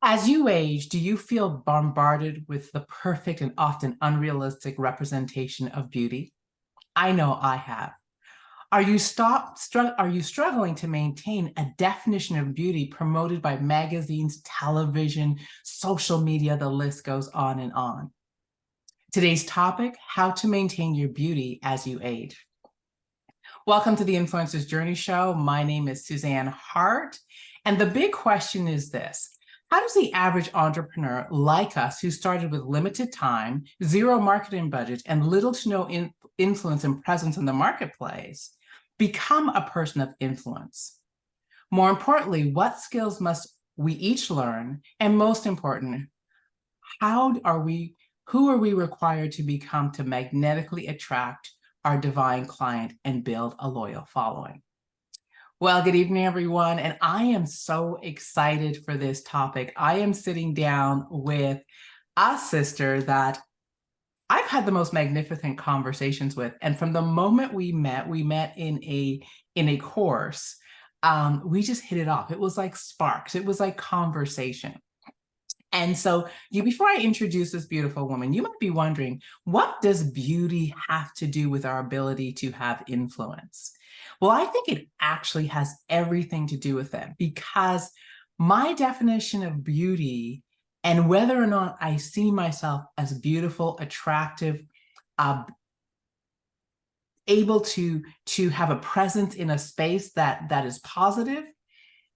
As you age, do you feel bombarded with the perfect and often unrealistic representation of beauty? I know I have. Are you struggling to maintain a definition of beauty promoted by magazines, television, social media, the list goes on and on. Today's topic, how to maintain your beauty as you age. Welcome to the Influencer's Journey Show. My name is Suzanne Hart, and the big question is this. How does the average entrepreneur like us, who started with limited time, zero marketing budget, and little to no influence and presence in the marketplace, become a person of influence? More importantly, what skills must we each learn? And most important, who are we required to become to magnetically attract our divine client and build a loyal following? Well, good evening, everyone. And I am so excited for this topic. I am sitting down with a sister that I've had the most magnificent conversations with. And from the moment we met in a course. We just hit it off. It was like sparks. It was like conversation. And so before I introduce this beautiful woman, you might be wondering, what does beauty have to do with our ability to have influence? Well, I think it actually has everything to do with it, because my definition of beauty and whether or not I see myself as beautiful, attractive, able to have a presence in a space that is positive,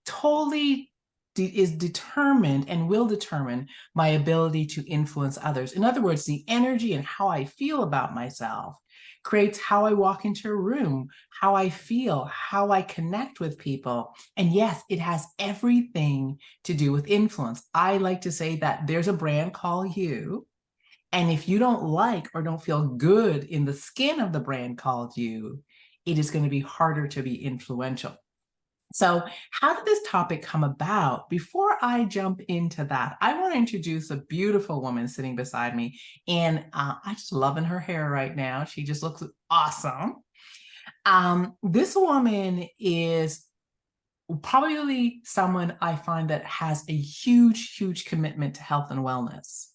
totally is determined and will determine my ability to influence others. In other words, the energy and how I feel about myself creates how I walk into a room, how I feel, how I connect with people. And yes, it has everything to do with influence. I like to say that there's a brand called you. And if you don't like or don't feel good in the skin of the brand called you, it is going to be harder to be influential. So how did this topic come about? Before I jump into that, I want to introduce a beautiful woman sitting beside me. And I just loving her hair right now. She just looks awesome. This woman is probably someone I find that has a huge, huge commitment to health and wellness.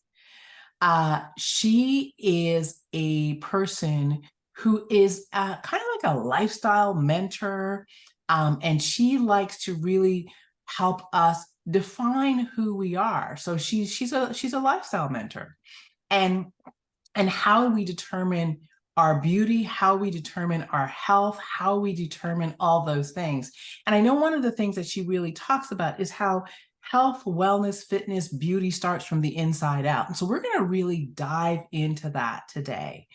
She is a person who is kind of like a lifestyle mentor. And she likes to really help us define who we are. So she's a lifestyle mentor, and how we determine our beauty, how we determine our health, how we determine all those things. And I know one of the things that she really talks about is how health, wellness, fitness, beauty starts from the inside out. And so we're going to really dive into that today,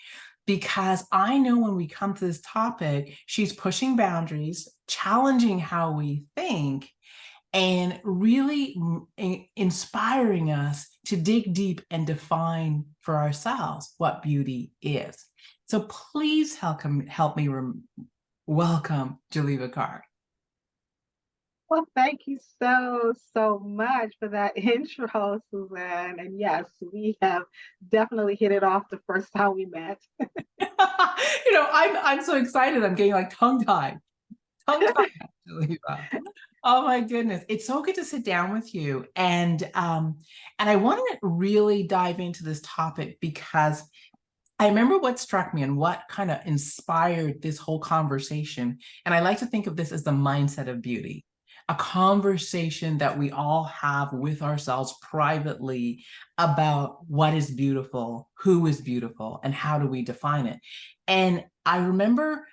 because I know when we come to this topic, she's pushing boundaries, challenging how we think, and really inspiring us to dig deep and define for ourselves what beauty is. So please help me welcome Jeleva Carr. Well, thank you so much for that intro, Suzanne. And yes, we have definitely hit it off the first time we met. I'm so excited. I'm getting like tongue-tied. Jeleva. Oh my goodness. It's so good to sit down with you. And I want to really dive into this topic because I remember what struck me and what kind of inspired this whole conversation. And I like to think of this as the mindset of beauty, a conversation that we all have with ourselves privately about what is beautiful, who is beautiful, and how do we define it. And I remember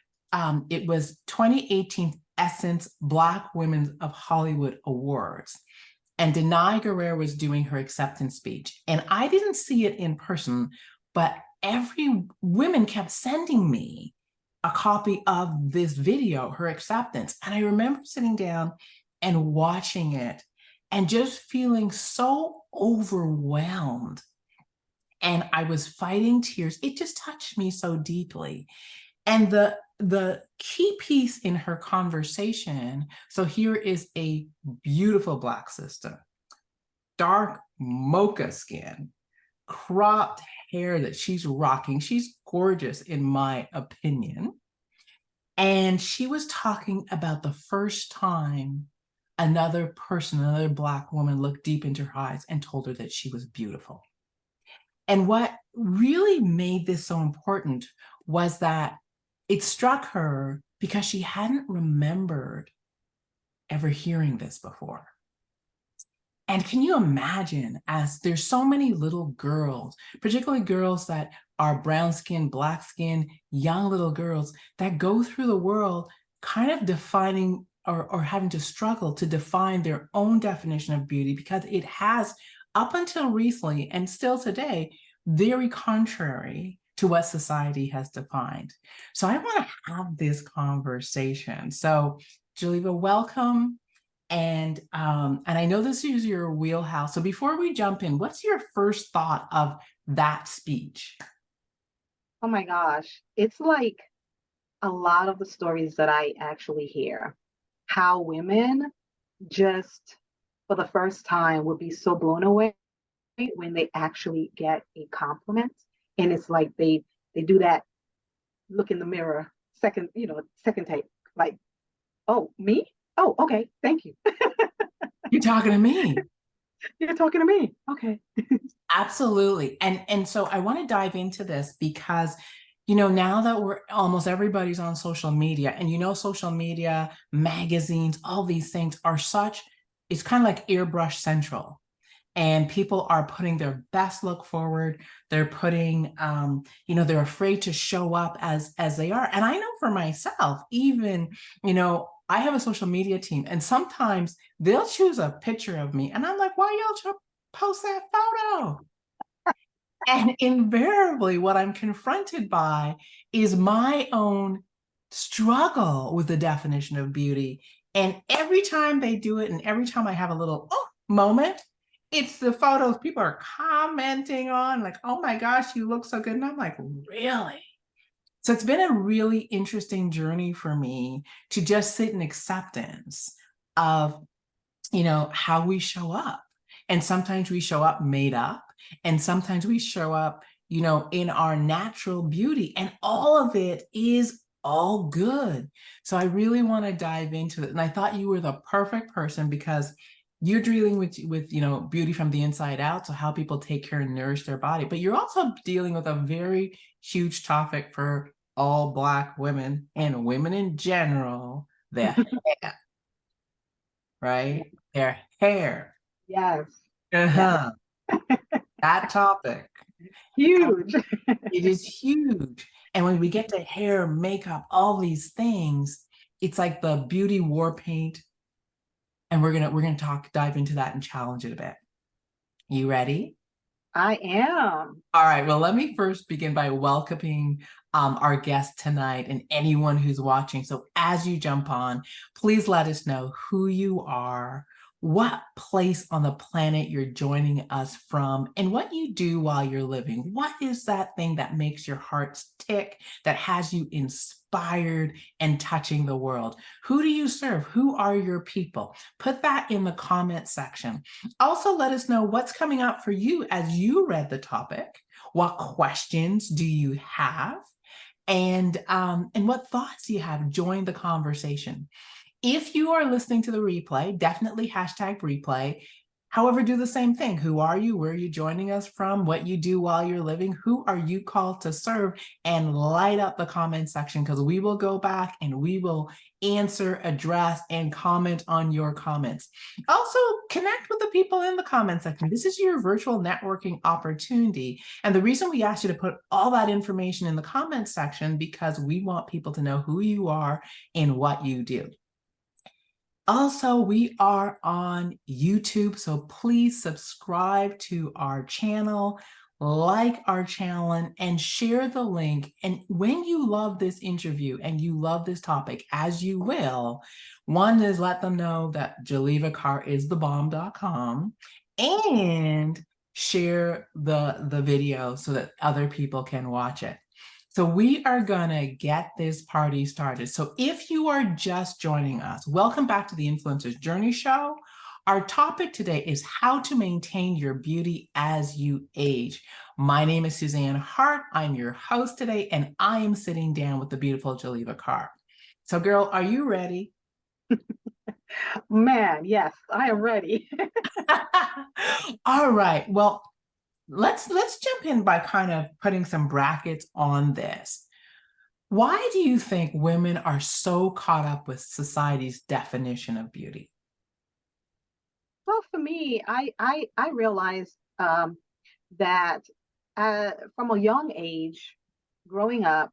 it was 2018 Essence Black Women of Hollywood Awards. And Denai Guerrero was doing her acceptance speech. And I didn't see it in person, but women kept sending me a copy of this video, her acceptance. And I remember sitting down and watching it and just feeling so overwhelmed. And I was fighting tears. It just touched me so deeply. And the key piece in her conversation, so here is a beautiful Black sister, dark mocha skin, cropped hair that she's rocking. She's gorgeous in my opinion. And she was talking about the first time another person, another Black woman looked deep into her eyes and told her that she was beautiful. And what really made this so important was that it struck her because she hadn't remembered ever hearing this before. And can you imagine, as there's so many little girls, particularly girls that are brown skin, black skin, young little girls that go through the world kind of defining or having to struggle to define their own definition of beauty, because it has, up until recently and still today, very contrary to what society has defined. So I want to have this conversation. So Jeleva, welcome. And I know this is your wheelhouse. So before we jump in, what's your first thought of that speech? Oh my gosh. It's like a lot of the stories that I actually hear, how women just for the first time would be so blown away when they actually get a compliment. And it's like they do that look in the mirror, second take, like, oh, me? Oh, okay, thank you. You're talking to me. You're talking to me. Okay. Absolutely. And so I want to dive into this because, now that we're almost everybody's on social media, and social media, magazines, all these things are such, it's kind of like airbrush central. And people are putting their best look forward. They're putting, they're afraid to show up as they are. And I know for myself, even, I have a social media team, and sometimes they'll choose a picture of me, and I'm like, why y'all post that photo? And invariably, what I'm confronted by is my own struggle with the definition of beauty. And every time they do it, and every time I have a little moment, it's the photos people are commenting on, like, oh my gosh, you look so good. And I'm like, really? So it's been a really interesting journey for me to just sit in acceptance of, how we show up. And sometimes we show up made up, and sometimes we show up, in our natural beauty, and all of it is all good. So I really want to dive into it. And I thought you were the perfect person because you're dealing with beauty from the inside out, so how people take care and nourish their body, but you're also dealing with a very huge topic for all Black women and women in general, their hair, right? Their hair. Yes. Yes. Uh-huh. That topic. Huge. It is huge. And when we get to hair, makeup, all these things, it's like the beauty war paint. And we're gonna dive into that and challenge it a bit. You ready? I am. All right. Well, let me first begin by welcoming our guest tonight and anyone who's watching. So as you jump on, please let us know who you are, what place on the planet you're joining us from, and what you do while you're living. What is that thing that makes your heart tick, that has you inspired and touching the world? Who do you serve? Who are your people? Put that in the comment section. Also, let us know what's coming up for you as you read the topic. What questions do you have? And what thoughts do you have? Join the conversation. If you are listening to the replay, definitely hashtag replay. However, do the same thing. Who are you? Where are you joining us from? What you do while you're living? Who are you called to serve? And light up the comment section, because we will go back and we will answer, address, and comment on your comments. Also, connect with the people in the comment section. This is your virtual networking opportunity. And the reason we asked you to put all that information in the comment section, because we want people to know who you are and what you do. Also, we are on YouTube, so please subscribe to our channel, like our channel, and share the link. And when you love this interview and you love this topic, as you will, one is let them know that Jeleva Carr is thebomb.com, and share the video so that other people can watch it. So we are going to get this party started. So if you are just joining us, welcome back to the Influencer's Journey Show. Our topic today is how to maintain your beauty as you age. My name is Suzanne Hart. I'm your host today, and I am sitting down with the beautiful Jeleva Carr. So girl, are you ready? Man, yes, I am ready. All right. Well, let's jump in by kind of putting some brackets on this. Why do you think women are so caught up with society's definition of beauty? Well, for me, I realized that from a young age, growing up,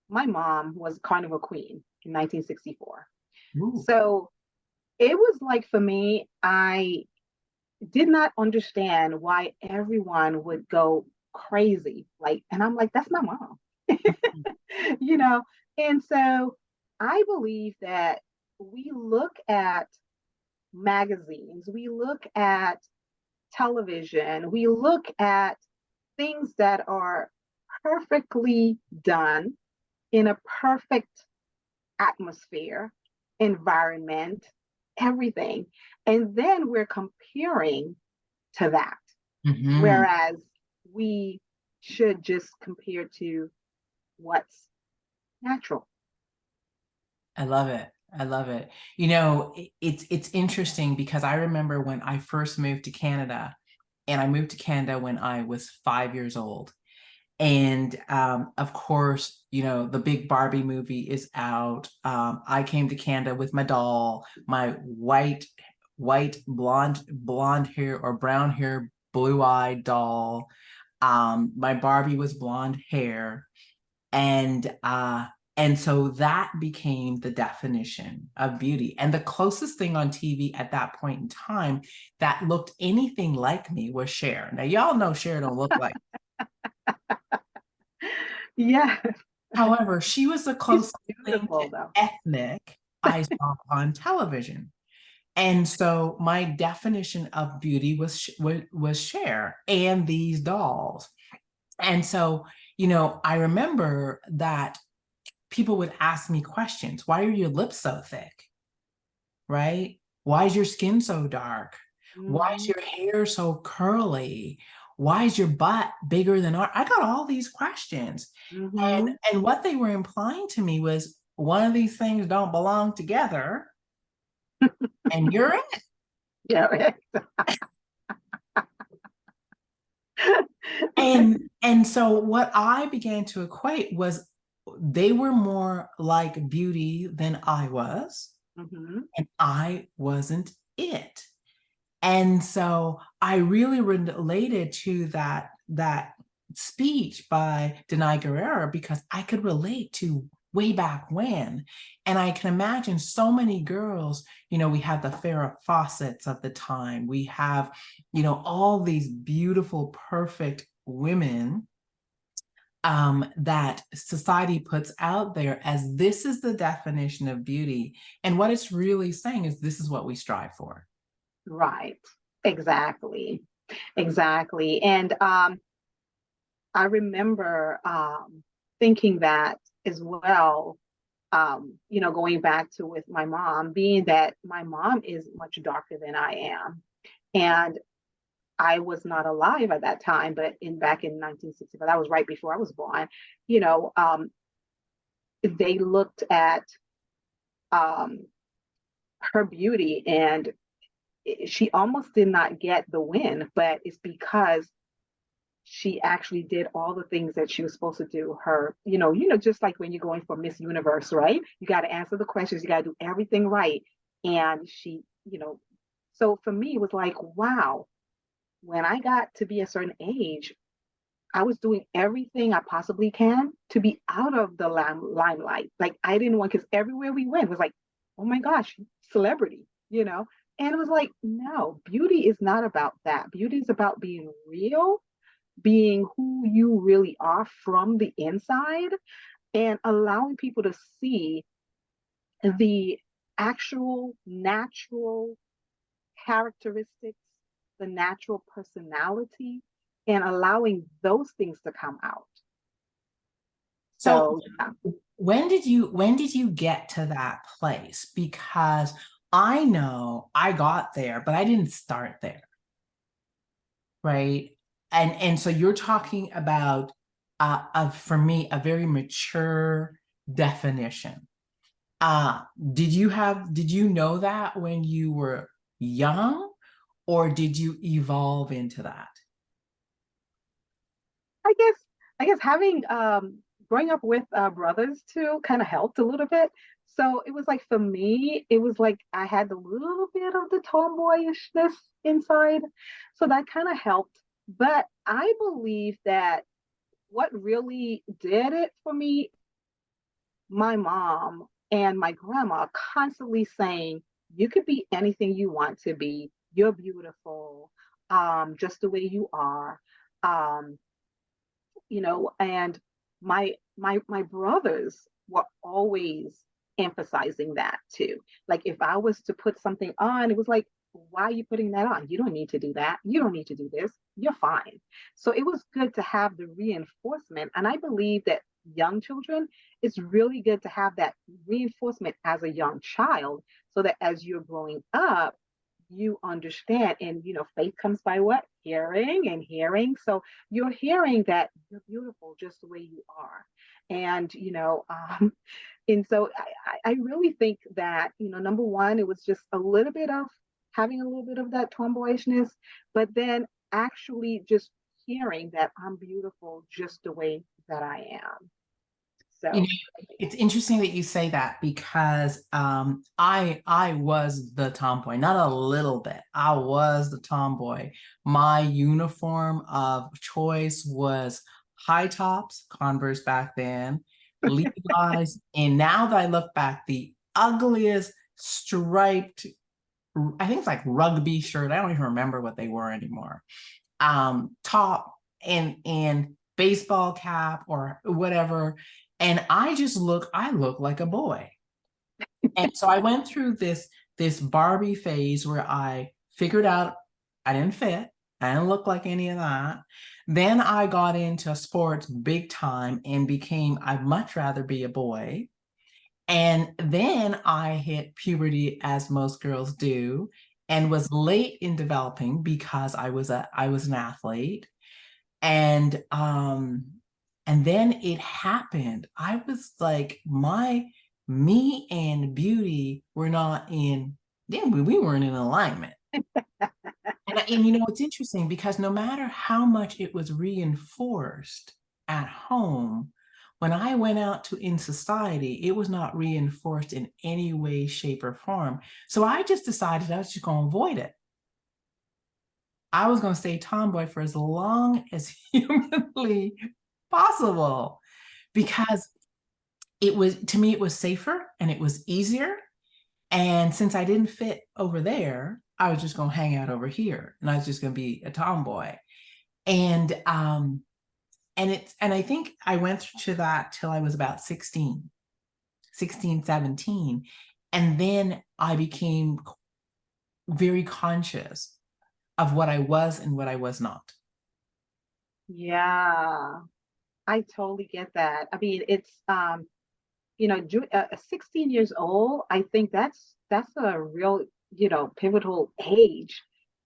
my mom was Carnival Queen in 1964. Ooh. So it was like for me, I did not understand why everyone would go crazy. Like, and I'm like, that's my mom, you know? And so I believe that we look at magazines, we look at television, we look at things that are perfectly done in a perfect atmosphere, environment, everything. And then we're comparing to that. Mhm. Whereas we should just compare to what's natural. I love it. I love it. You know, it's interesting because I remember when I first moved to Canada, and I moved to Canada when I was 5 years old. And of course, you know, the big Barbie movie is out. I came to Canada with my doll, my white blonde hair or brown hair, blue-eyed doll. My Barbie was blonde hair, and so that became the definition of beauty. And the closest thing on TV at that point in time that looked anything like me was Cher. Now y'all know Cher don't look like. Yeah, However, she was the she's closest thing to beautiful though. ethnic I saw on television. And so my definition of beauty was Cher and these dolls. And so, you know, I remember that people would ask me questions. Why are your lips so thick? Right? Why is your skin so dark? Why is Hmm. your hair so curly? Why is your butt bigger than ours? I got all these questions. And Hmm. and what they were implying to me was one of these things don't belong together, and you're it. Yeah. And so what I began to equate was they were more like beauty than I was, Hmm. and I wasn't it. And so I really related to that speech by Denai Guerrera because I could relate to way back when. And I can imagine so many girls, you know, we have the Farrah Fawcett's of the time. We have, you know, all these beautiful, perfect women that society puts out there as this is the definition of beauty. And what it's really saying is this is what we strive for. Right. Exactly. Exactly. And I remember thinking that as well. Going back to with my mom, being that my mom is much darker than I am, and I was not alive at that time, but in back in 1965, that was right before I was born. You know, they looked at um, her beauty, and she almost did not get the win, but it's because she actually did all the things that she was supposed to do. Just like when you're going for Miss Universe, right? You got to answer the questions, you got to do everything right. And so for me, it was like, wow, when I got to be a certain age, I was doing everything I possibly can to be out of the limelight. Like I didn't want, because everywhere we went was like, oh my gosh, celebrity. And it was like, no, beauty is not about that. Beauty is about being real, being who you really are from the inside, and allowing people to see the actual natural characteristics, the natural personality, and allowing those things to come out. So So, yeah. when did you get to that place? Because I know I got there, but I didn't start there, right? And so you're talking about for me a very mature definition. Uh, did you know that when you were young, or did you evolve into that? I guess I guess having growing up with brothers too kind of helped a little bit. So it was like for me, it was like I had a little bit of the tomboyishness inside. So that kind of helped. But I believe that what really did it for me, my mom and my grandma constantly saying, you could be anything you want to be. You're beautiful, just the way you are. Um, and my brothers were always emphasizing that too. Like if I was to put something on, it was like, why are you putting that on? You don't need to do that. You don't need to do this. You're fine. So it was good to have the reinforcement. And I believe that young children, it's really good to have that reinforcement as a young child so that as you're growing up, you understand. And faith comes by what? Hearing and hearing. So you're hearing that you're beautiful just the way you are. And and so I really think that, number one, it was just a little bit of having a little bit of that tomboyishness, but then actually just hearing that I'm beautiful just the way that I am. You know, So it's interesting that you say that because I was the tomboy, not a little bit. I was the tomboy. My uniform of choice was high tops, Converse back then, Levi's, and now that I look back, the ugliest striped, I think it's like rugby shirt. I don't even remember what they were anymore. Top and baseball cap or whatever. And I look like a boy. And so I went through this Barbie phase where I figured out I didn't fit. I didn't look like any of that. Then I got into sports big time and became, I'd much rather be a boy. And then I hit puberty as most girls do and was late in developing because I was an athlete. And and then it happened. I was like me and beauty were not in, yeah, we weren't in alignment. And it's interesting because no matter how much it was reinforced at home, when I went out to in society, it was not reinforced in any way, shape, or form. So I just decided I was just going to avoid it. I was going to stay tomboy for as long as humanly possible because it was, to me, it was safer and it was easier. And since I didn't fit over there, I was just going to hang out over here and I was just going to be a tomboy. And and I think I went to that till I was about 16, 17. And then I became very conscious of what I was and what I was not. yeah, I totally get that. I mean, it's 16 years old, I think that's a real, pivotal age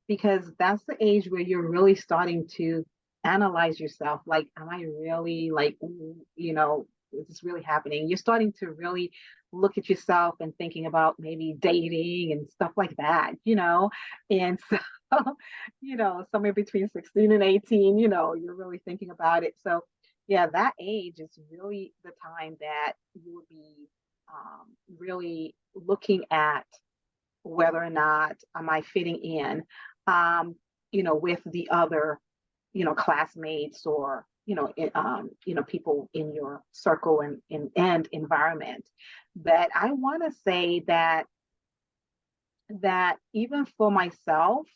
because that's the age where you're really starting to analyze yourself. Like, am I really like, is this really happening? You're starting to really look at yourself and thinking about maybe dating and stuff like that, And so, somewhere between 16 and 18, you're really thinking about it. So yeah, that age is really the time that you would be really looking at whether or not am I fitting in, with the other, classmates or people in your circle and environment. But I want to say that even for myself,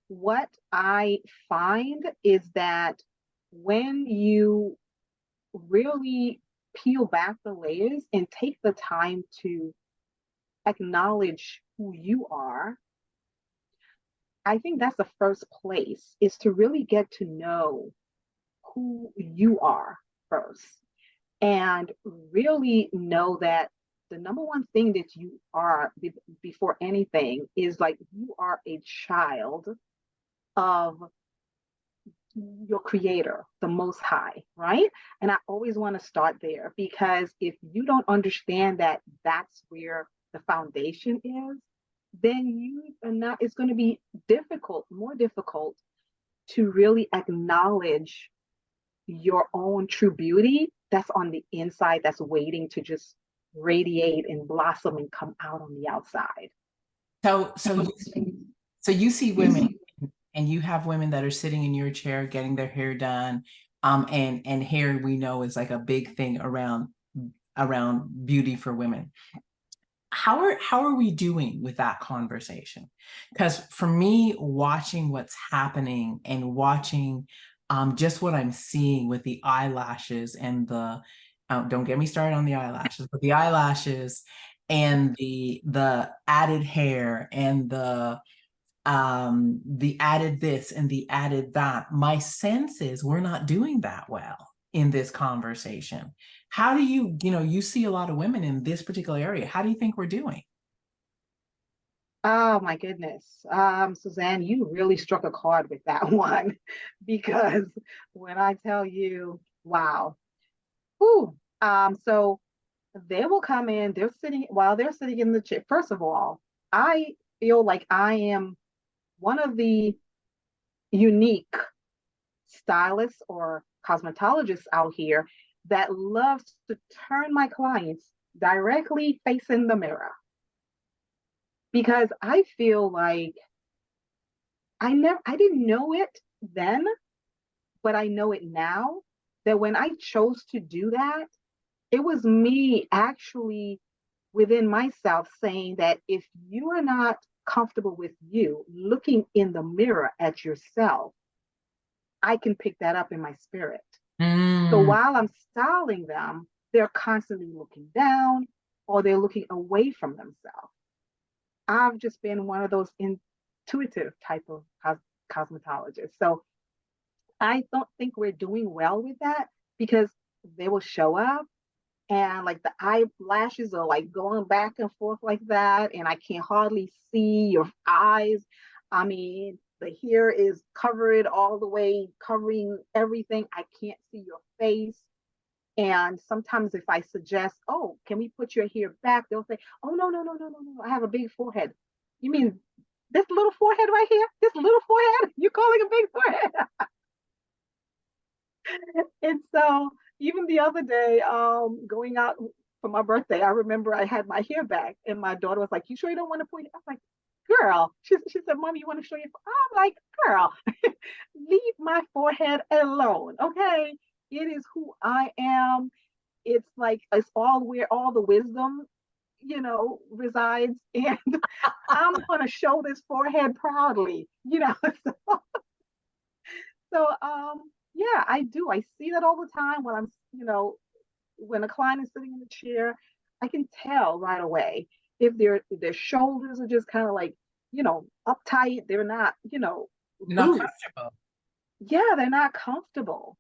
what I find is that when you really peel back the layers and take the time to acknowledge who you are, I think that's the first place is to really get to know who you are first and really know that the number one thing that you are before anything is like you are a child of your creator, the most high, right? And I always want to start there, because if you don't understand that that's where the foundation is, then you are not, it's going to be difficult, more difficult to really acknowledge your own true beauty that's on the inside, that's waiting to just radiate and blossom and come out on the outside. So, so you see women, and you have women that are sitting in your chair getting their hair done, and hair we know is like a big thing around beauty for women. How are we doing with that conversation? Because for me, watching what's happening and watching just what I'm seeing with the eyelashes and the don't get me started on the eyelashes, but the eyelashes and the added hair and the added this and the added that, my sense is we're not doing that well in this conversation. How do you see a lot of women in this particular area. How do you think we're doing? Oh my goodness. Suzanne, you really struck a chord with that one, because when I tell you, wow. Whew. So they will come in, while they're sitting in the chair. First of all, I feel like I am one of the unique stylists or cosmetologists out here that loves to turn my clients directly facing the mirror, because I feel like I didn't know it then, but I know it now, that when I chose to do that, it was me actually within myself saying that if you are not comfortable with you looking in the mirror at yourself, I can pick that up in my spirit. So Mm, while I'm styling them, they're constantly looking down or they're looking away from themselves. I've just been one of those intuitive type of cosmetologists. So I don't think we're doing well with that, because they will show up and like the eyelashes are like going back and forth like that, and I can hardly see your eyes. I mean, the hair is covered all the way, covering everything. I can't see your face. And sometimes if I suggest, oh, can we put your hair back? They'll say, oh, no, no, no, no, no, no. I have a big forehead. You mean this little forehead right here? This little forehead? You calling a big forehead? And so even the other day, going out for my birthday, I remember I had my hair back, and my daughter was like, "You sure you don't want to put it?" I was like, "Girl," she said, "Mommy, you want to show your?" I'm like, "Girl, leave my forehead alone, okay? It is who I am. It's like it's all where all the wisdom, resides, and I'm gonna show this forehead proudly." So yeah, I do. I see that all the time when when a client is sitting in the chair, I can tell right away if their shoulders are just kind of like, uptight. They're not, you're not loose. comfortable. Yeah, they're not comfortable.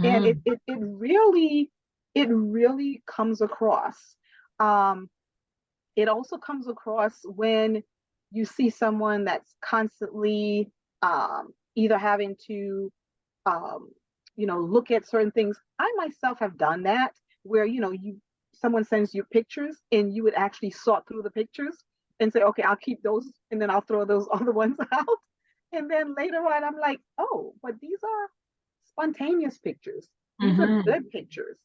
And it Hmm. it it really it really comes across. Um, it also comes across when you see someone that's constantly either having to um, look at certain things. I myself have done that, where someone sends you pictures and you would actually sort through the pictures and say, okay, I'll keep those and then I'll throw those other ones out. And then later on, I'm like, oh, but these are spontaneous pictures. These are Hmm. good pictures,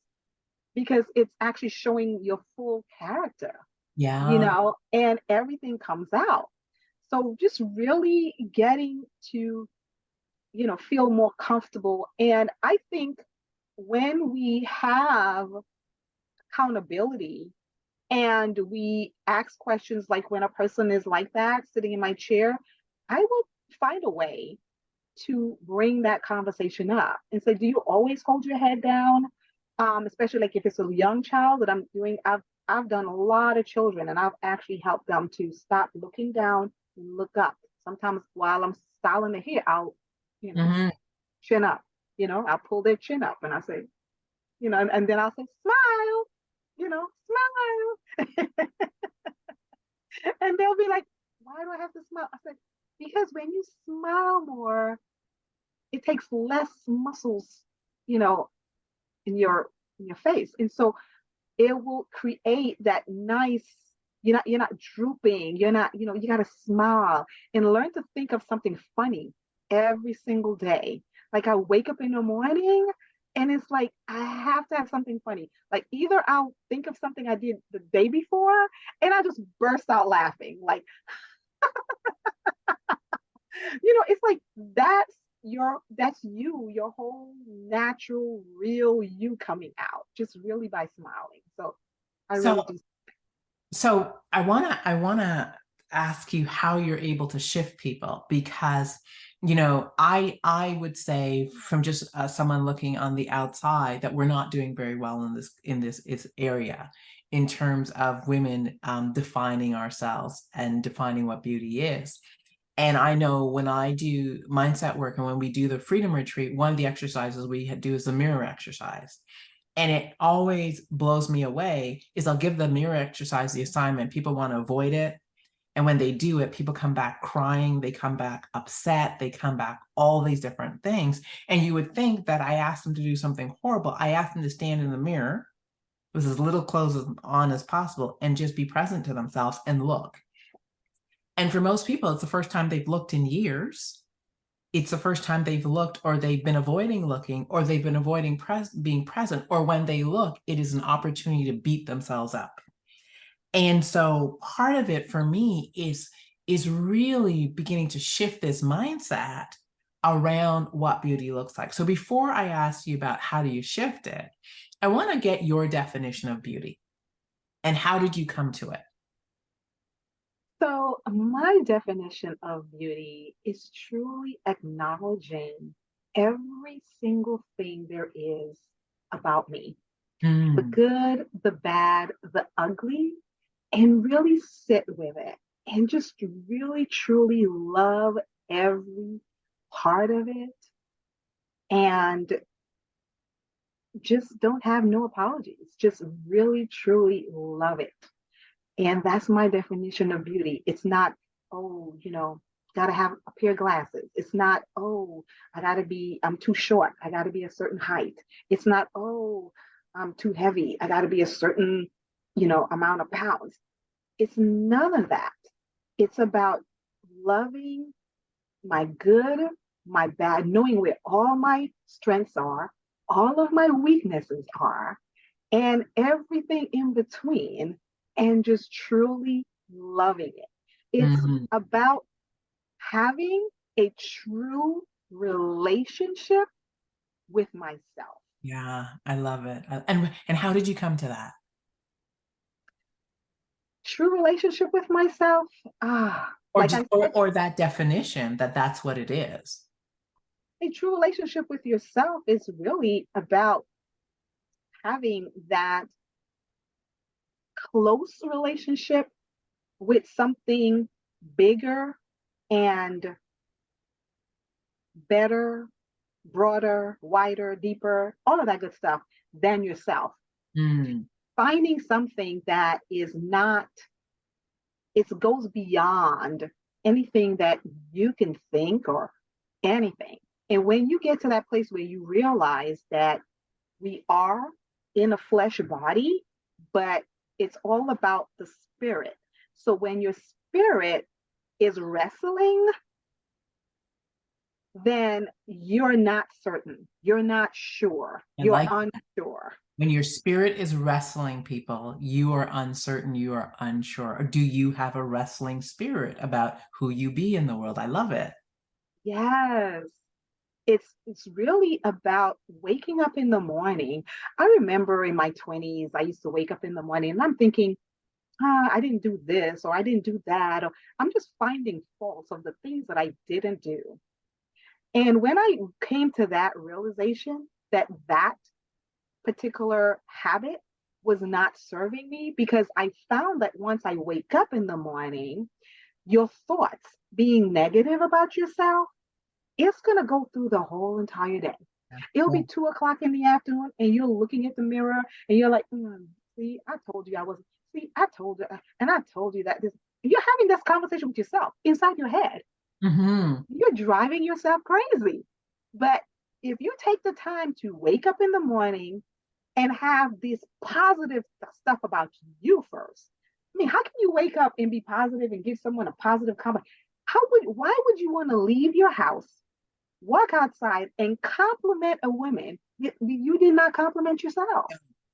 because it's actually showing your full character, Yeah. and everything comes out. So just really getting to feel more comfortable. And I think when we have accountability and we ask questions, like when a person is like that sitting in my chair, I will find a way to bring that conversation up and say, do you always hold your head down? Especially like if it's a young child that I'm doing, I've done a lot of children, and I've actually helped them to stop looking down and look up. Sometimes while I'm styling the hair, I'll, you know, Hmm. chin up. I'll pull their chin up and I say, and then I'll say, smile, smile. And they'll be like, why do I have to smile? I said, because when you smile more, it takes less muscles, you know, in your face. And so it will create that nice, you're not drooping, you're not, you got to smile and learn to think of something funny every single day. Like I wake up in the morning and it's like I have to have something funny. Like either I'll think of something I did the day before and I just burst out laughing. Like, it's like that's your whole natural, real you coming out just really by smiling. So I really So do. I wanna ask you how you're able to shift people, because I would say from just someone looking on the outside that we're not doing very well in this area in terms of women defining ourselves and defining what beauty is. And I know when I do mindset work and when we do the freedom retreat, one of the exercises we do is the mirror exercise. And it always blows me away is I'll give the mirror exercise the assignment. People want to avoid it. And when they do it, people come back crying, they come back upset, they come back all these different things. And you would think that I asked them to do something horrible. I asked them to stand in the mirror with as little clothes on as possible and just be present to themselves and look. And for most people, it's the first time they've looked in years. It's the first time they've looked, or they've been avoiding looking, or they've been avoiding being present, or when they look, it is an opportunity to beat themselves up. And so part of it for me is really beginning to shift this mindset around what beauty looks like. So before I ask you about how do you shift it, I want to get your definition of beauty and how did you come to it? So, my definition of beauty is truly acknowledging every single thing there is about me, the Mm, good, the bad, the ugly, and really sit with it and just really truly love every part of it and just don't have no apologies. Just really truly love it. And that's my definition of beauty. It's not, oh, gotta have a pair of glasses. It's not, oh, I'm too short. I gotta be a certain height. It's not, oh, I'm too heavy. I gotta be a certain, amount of pounds. It's none of that. It's about loving my good, my bad, knowing where all my strengths are, all of my weaknesses are, and everything in between, and just truly loving it. It's mhm. about having a true relationship with myself. Yeah, I love it. And how did you come to that? True relationship with myself. Or Like just I said, or that definition that that's what it is. a true relationship with yourself is really about having that close relationship with something bigger and better, broader, wider, deeper, all of that good stuff than yourself. Mm, Finding something that is not, it goes beyond anything that you can think or anything. And when you get to that place where you realize that we are in a flesh body, but it's all about the spirit. So when your spirit is wrestling, then you're not certain. You're not sure. I You're like unsure. when your spirit is wrestling people, you are uncertain, you are unsure. Or do you have a wrestling spirit about who you be in the world? I love it. Yes. It's really about waking up in the morning. I remember in my 20s, I used to wake up in the morning and I'm thinking, I didn't do this or I didn't do that, or I'm just finding faults of the things that I didn't do. And when I came to that realization that that particular habit was not serving me, because I found that once I wake up in the morning, your thoughts being negative about yourself, it's going to go through the whole entire day. It'll be Yeah. 2 o'clock in the afternoon and you're looking at the mirror and you're like, see, I told you I wasn't, see, I told you, and I told you that this, you're having this conversation with yourself inside your head. Hmm. You're driving yourself crazy. But if you take the time to wake up in the morning and have this positive stuff about you first. I mean, how can you wake up and be positive and give someone a positive comment? Why would you want to leave your house, walk outside and compliment a woman? You did not compliment yourself.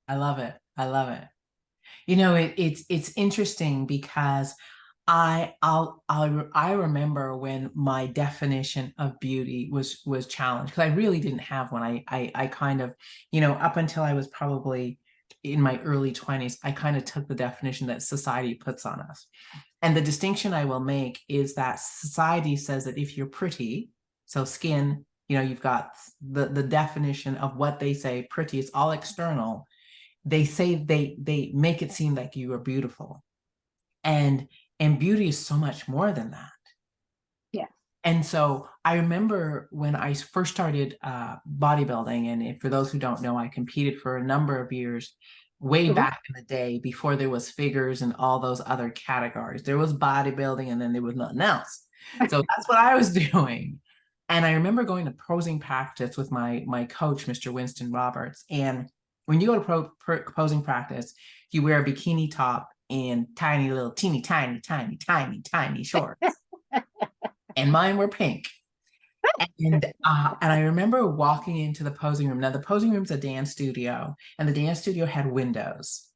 I love it. I love it. It's interesting because I remember when my definition of beauty was challenged, because I really didn't have one. I kind of, up until I was probably in my early 20s, I kind of took the definition that society puts on us. And the distinction I will make is that society says that if you're pretty, so skin, you've got the definition of what they say pretty, it's all external. They say they make it seem like you are beautiful. And beauty is so much more than that. Yes. And so I remember when I first started bodybuilding, and for those who don't know, I competed for a number of years way Mhm. back in the day before there was figures and all those other categories. There was bodybuilding and then there was nothing else. So that's what I was doing. And I remember going to posing practice with my coach, Mr. Winston Roberts. And when you go to posing practice, you wear a bikini top and tiny little teeny tiny shorts, and mine were pink. And I remember walking into the posing room. Now the posing room's a dance studio, and the dance studio had windows.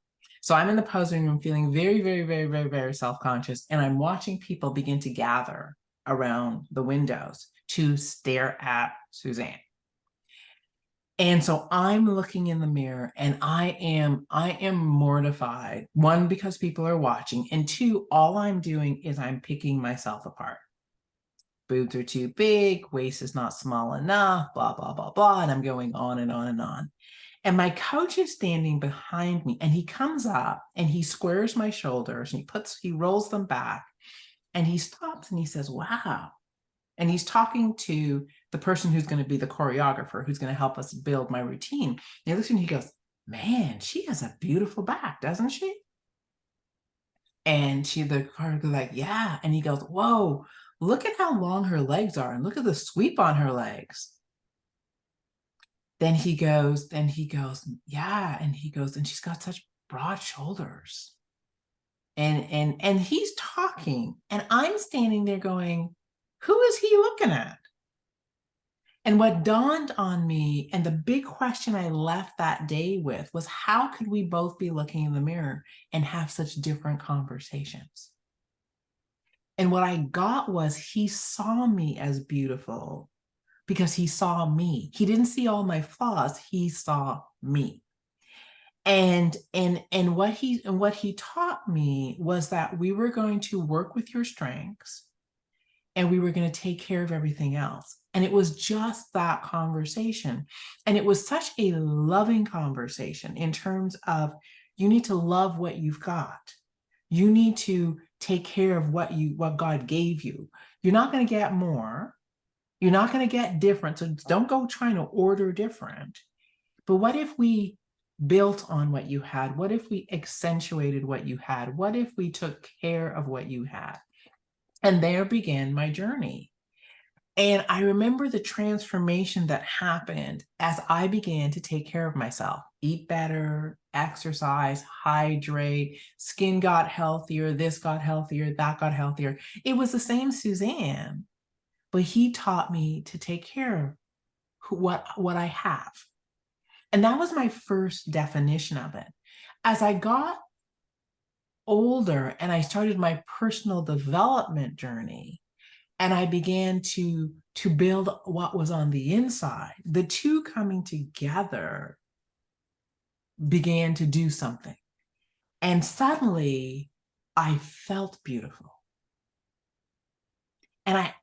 So I'm in the posing room feeling very, very, very, very, very self-conscious, and I'm watching people begin to gather around the windows to stare at Suzanne. And so I'm looking in the mirror and I am mortified. One, because people are watching, and two, all I'm doing is I'm picking myself apart. Boobs are too big, waist is not small enough, blah, blah, blah, blah. And I'm going on and on and on. And my coach is standing behind me, and he comes up and he squares my shoulders and he rolls them back, and he stops and he says, wow. And he's talking to the person who's going to be the choreographer, who's going to help us build my routine. And he looks and he goes, man, she has a beautiful back, doesn't she? And the choreographer like, yeah. And he goes, whoa, look at how long her legs are, and look at the sweep on her legs. Then he goes, yeah. And he goes, and she's got such broad shoulders. And he's talking, and I'm standing there going, who is he looking at? And what dawned on me, and the big question I left that day with, was how could we both be looking in the mirror and have such different conversations? And what I got was he saw me as beautiful because he saw me. He didn't see all my flaws, he saw me. And what he taught me was that we were going to work with your strengths and we were going to take care of everything else. And it was just that conversation. And it was such a loving conversation in terms of, you need to love what you've got. You need to take care of what God gave you. You're not going to get more. You're not going to get different. So don't go trying to order different. But what if we built on what you had? What if we accentuated what you had? What if we took care of what you had? And there began my journey. And I remember the transformation that happened as I began to take care of myself, eat better, exercise, hydrate, skin got healthier, this got healthier, that got healthier. It was the same Suzanne, but he taught me to take care of what I have. And that was my first definition of it. As I got older and I started my personal development journey, and I began to build what was on the inside, the two coming together began to do something. And suddenly I felt beautiful. And I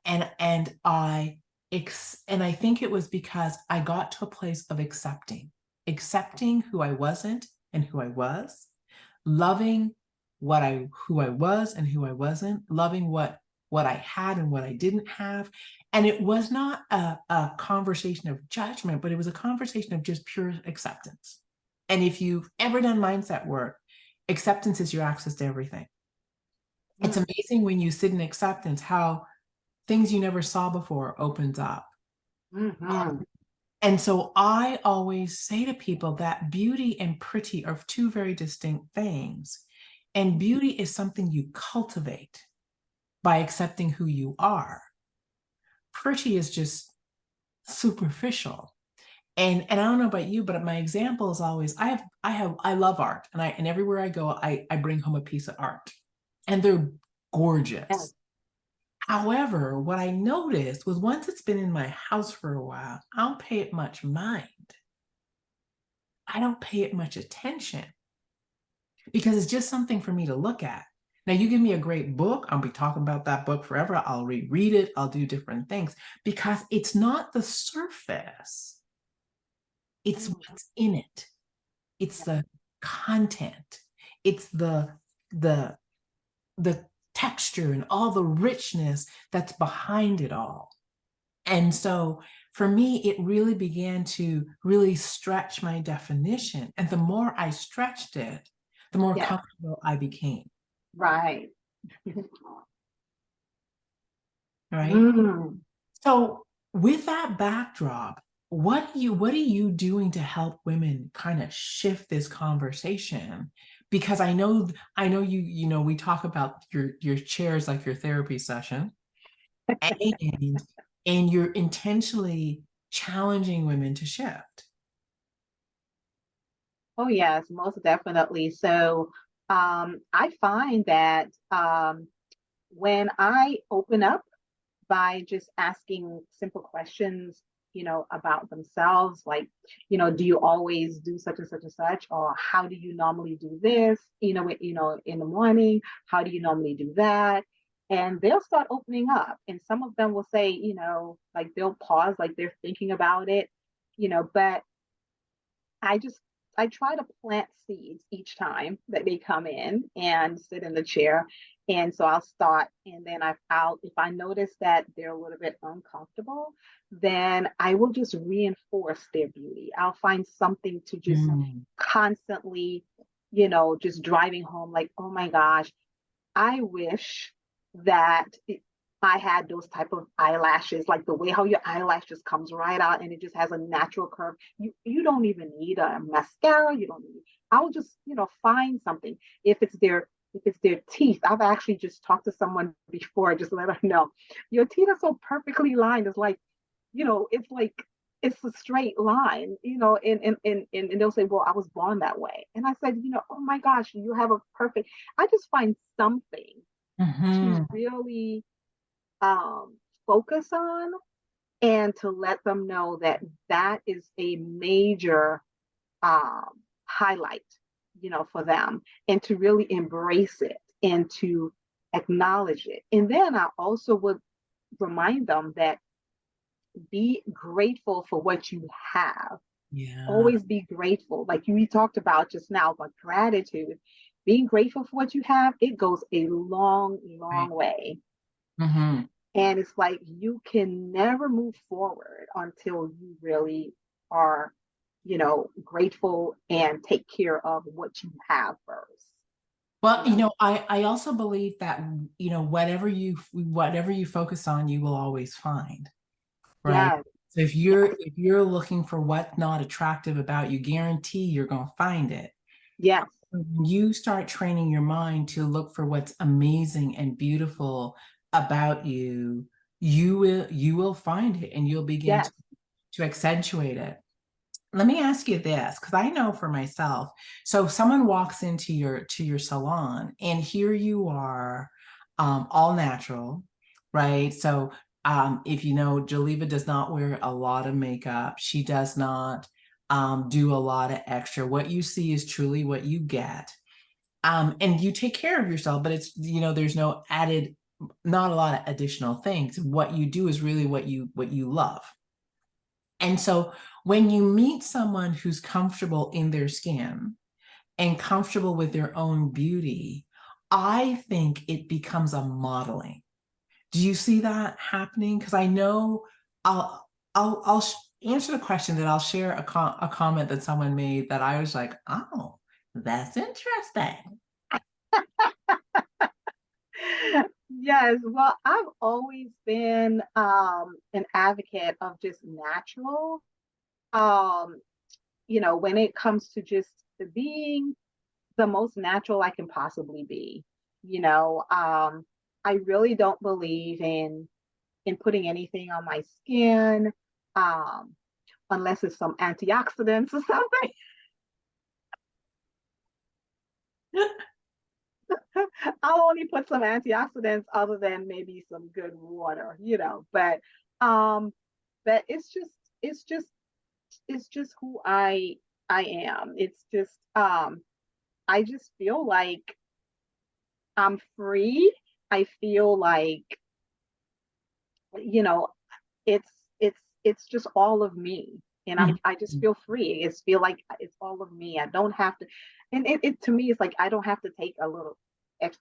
think it was because I got to a place of accepting who I wasn't and who I was, loving who I was and who I wasn't, loving what I had and what I didn't have. And it was not a conversation of judgment, but it was a conversation of just pure acceptance. And if you've ever done mindset work, acceptance is your access to everything. It's amazing when you sit in acceptance, how things you never saw before opens up. Mm-hmm. And so I always say to people that beauty and pretty are two very distinct things. And beauty is something you cultivate by accepting who you are. Pretty is just superficial. And I don't know about you, but my example is always I love art, and everywhere I go, I bring home a piece of art. And they're Yes. gorgeous. However, what I noticed was once it's been in my house for a while, I don't pay it much mind. I don't pay it much attention because it's just something for me to look at. Now, you give me a great book, I'll be talking about that book forever. I'll reread it, I'll do different things because it's not the surface, it's Mm. what's in it. It's the content. It's the the texture and all the richness that's behind it all. And so for me, it really began to really stretch my definition. And the more I stretched it, the more Yes. comfortable I became. Right. Right. Mm. So with that backdrop, what are you doing to help women kind of shift this conversation? Because I know we talk about your chairs like your therapy session, and and you're intentionally challenging women to shift. Oh, yes, most definitely. So, I find that when I open up by just asking simple questions, about themselves, like, do you always do such and such and such, or how do you normally do this, in the morning, how do you normally do that? And they'll start opening up. And some of them will say, like they'll pause, like they're thinking about it, but I just I try to plant seeds each time that they come in and sit in the chair. And so I'll start, and then I'll if I notice that they're a little bit uncomfortable, then I will just reinforce their beauty. I'll find something to just Mm. constantly, just driving home like, oh my gosh, I wish that I had those type of eyelashes, like the way how your eyelash just comes right out and it just has a natural curve. You don't even need a mascara. You don't need. I'll just find something. If it's their teeth, I've actually just talked to someone before, just let her know your teeth are so perfectly lined. It's a straight line, and they'll say, well, I was born that way. And I said, oh my gosh, you have a perfect. I just find something to Mhm. really um, focus on and to let them know that that is a major highlight, for them, and to really embrace it and to acknowledge it. And then I also would remind them that be grateful for what you have. Yeah. Always be grateful. Like you talked about just now, about gratitude. Being grateful for what you have, it goes a long, long Right. way. Hmm. And it's like you can never move forward until you really are, grateful and take care of what you have first, Well, you know. I also believe that, whatever you focus on, you will always find, right? Yes, So if yes, you're looking for what's not attractive about you, guarantee you're gonna find it. yes, When you start training your mind to look for what's amazing and beautiful about you, you will find it and you'll begin yes. to accentuate it. Let me ask you this, because I know for myself. So someone walks into your salon, and here you are, all natural, right? So if you know, Jeleva does not wear a lot of makeup. She does not do a lot of extra. What you see is truly what you get. And you take care of yourself, but there's no added, not a lot of additional things. What you do is really what you love. And so when you meet someone who's comfortable in their skin and comfortable with their own beauty, I think it becomes a modeling. Do you see that happening? Because I know I'll answer the question, that I'll share a comment that someone made that I was like, oh, that's interesting. Yes, well, I've always been an advocate of just natural. Um, when it comes to just being the most natural I can possibly be. You know, I really don't believe in putting anything on my skin, um, unless it's some antioxidants or something. I'll only put some antioxidants other than maybe some good water. Um, but it's just it's just who I am. It's just I just feel like I'm free. I feel like, you know, it's it's just all of me. And I just feel free. It's feel like it's all of me. I don't have to, and it to me it's like I don't have to take a little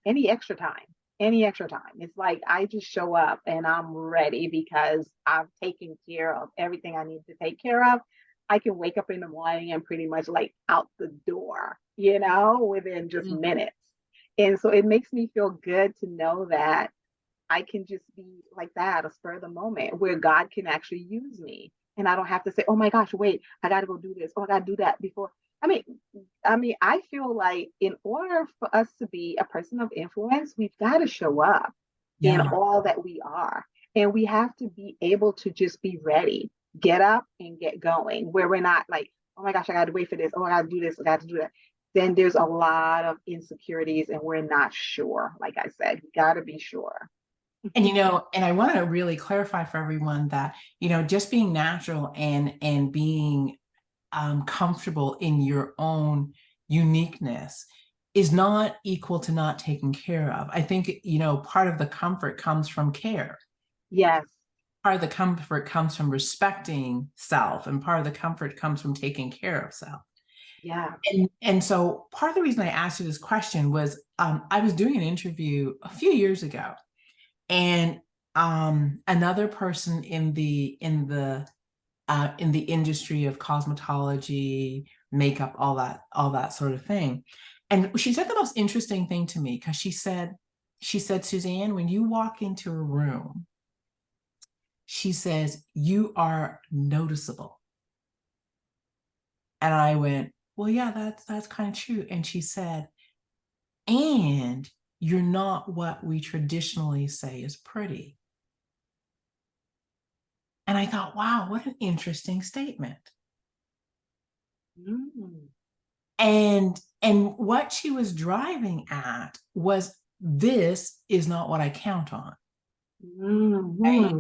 any extra time. Any extra time. It's like I just show up and I'm ready because I've taken care of everything I need to take care of. I can wake up in the morning and pretty much like out the door, within just Mhm. minutes. And so it makes me feel good to know that I can just be like that, a spur of the moment where God can actually use me. And I don't have to say, oh my gosh, wait, I gotta go do this. Oh, I gotta do that before. I mean, I feel like in order for us to be a person of influence, we've got to show up in Yeah. all that we are. And we have to be able to just be ready, get up and get going, where we're not like, oh my gosh, I gotta wait for this. Oh, I gotta do this. I gotta do that. Then there's a lot of insecurities and we're not sure. Like I said, we gotta be sure. And I want to really clarify for everyone that, just being natural and being comfortable in your own uniqueness is not equal to not taken care of. I think, part of the comfort comes from care. Yes. Part of the comfort comes from respecting self, and part of the comfort comes from taking care of self. Yeah. And so part of the reason I asked you this question was I was doing an interview a few years ago, and another person in the industry of cosmetology, makeup, all that sort of thing. And she said the most interesting thing to me because she said, Suzanne, when you walk into a room, she says, you are noticeable. And I went, well, yeah, that's kind of true. And she said, and you're not what we traditionally say is pretty. And I thought, wow, what an interesting statement. Mm. And what she was driving at was, this is not what I count on. Right.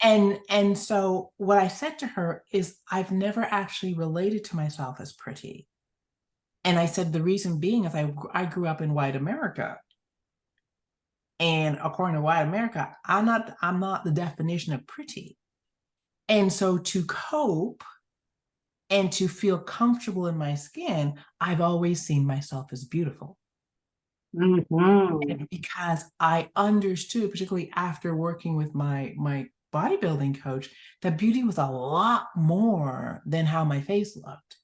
Mhm. And so what I said to her is, I've never actually related to myself as pretty. And I said the reason being is I grew up in white America. And according to white America, I'm not the definition of pretty. And so to cope and to feel comfortable in my skin, I've always seen myself as beautiful. Mhm. And because I understood, particularly after working with my bodybuilding coach, that beauty was a lot more than how my face looked.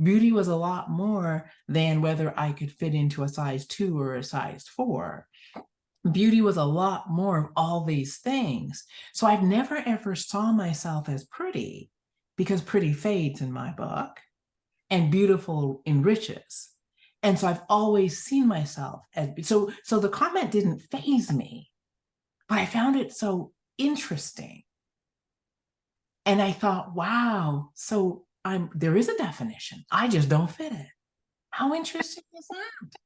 Beauty was a lot more than whether I could fit into a size 2 or a size 4. Beauty was a lot more of all these things. So I've never ever saw myself as pretty, because pretty fades in my book and beautiful enriches. And so I've always seen myself as, so the comment didn't faze me, but I found it so interesting. And I thought, wow, so there is a definition. I just don't fit it. How interesting is that?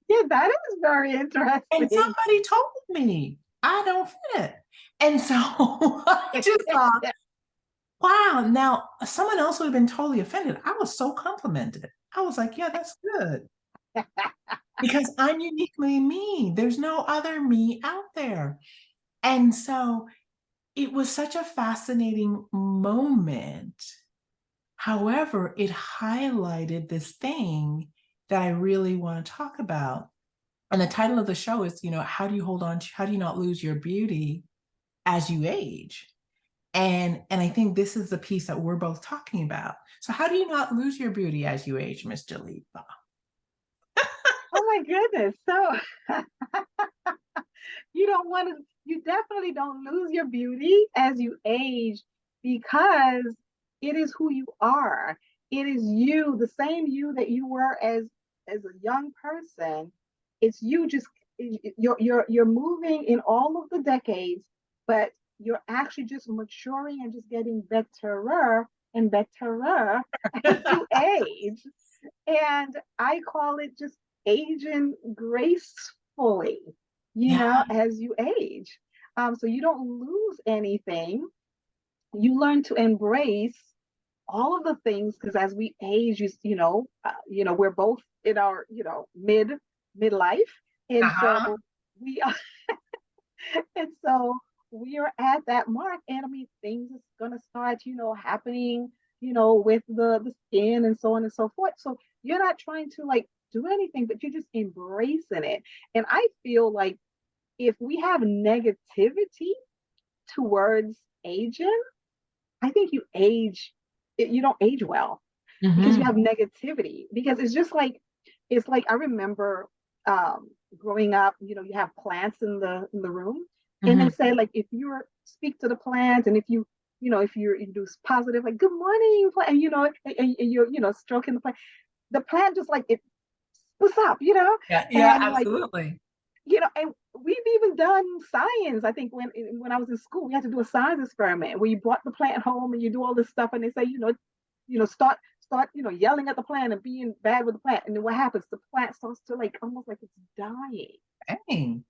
Yeah, that is very And interesting. somebody told me I don't fit. And so I just thought, wow. Now, someone else would have been totally offended. I was so complimented. I was like, yeah, that's good. Because I'm uniquely me. There's no other me out there. And so it was such a fascinating moment. However, it highlighted this thing that I really want to talk about. And the title of the show is, how do you not lose your beauty as you age? And I think this is the piece that we're both talking about. So how do you not lose your beauty as you age, Miss Jeleva? Oh my goodness. So you don't want to, you definitely don't lose your beauty as you age, because it is who you are. It is you, the same you that you were as a young person. It's you, just you're moving in all of the decades, but you're actually just maturing and just getting betterer and betterer as you age. And I call it just aging gracefully, Yeah. as you age. So you don't lose anything. You learn to embrace all of the things, because as we age, we're both in our, midlife, and so Uh-huh. we are, and so we are at that mark. And I mean, things is gonna start, happening, with the skin and so on and so forth. So you're not trying to like do anything, but you're just embracing it. And I feel like if we have negativity towards aging, I think you don't age well, because you Hmm. have negativity. Because it's like I remember growing up, you have plants in the room, and they Hmm. say like if you speak to the plant, and if you do positive, like good morning plant, and and you're stroking the plant just like it, what's up, Yeah, yeah, and like absolutely. and we've even done science. I think when I was in school, we had to do a science experiment where you brought the plant home and you do all this stuff, and they say, start, yelling at the plant and being bad with the plant, and then what happens? The plant starts to like almost like it's dying. Dang.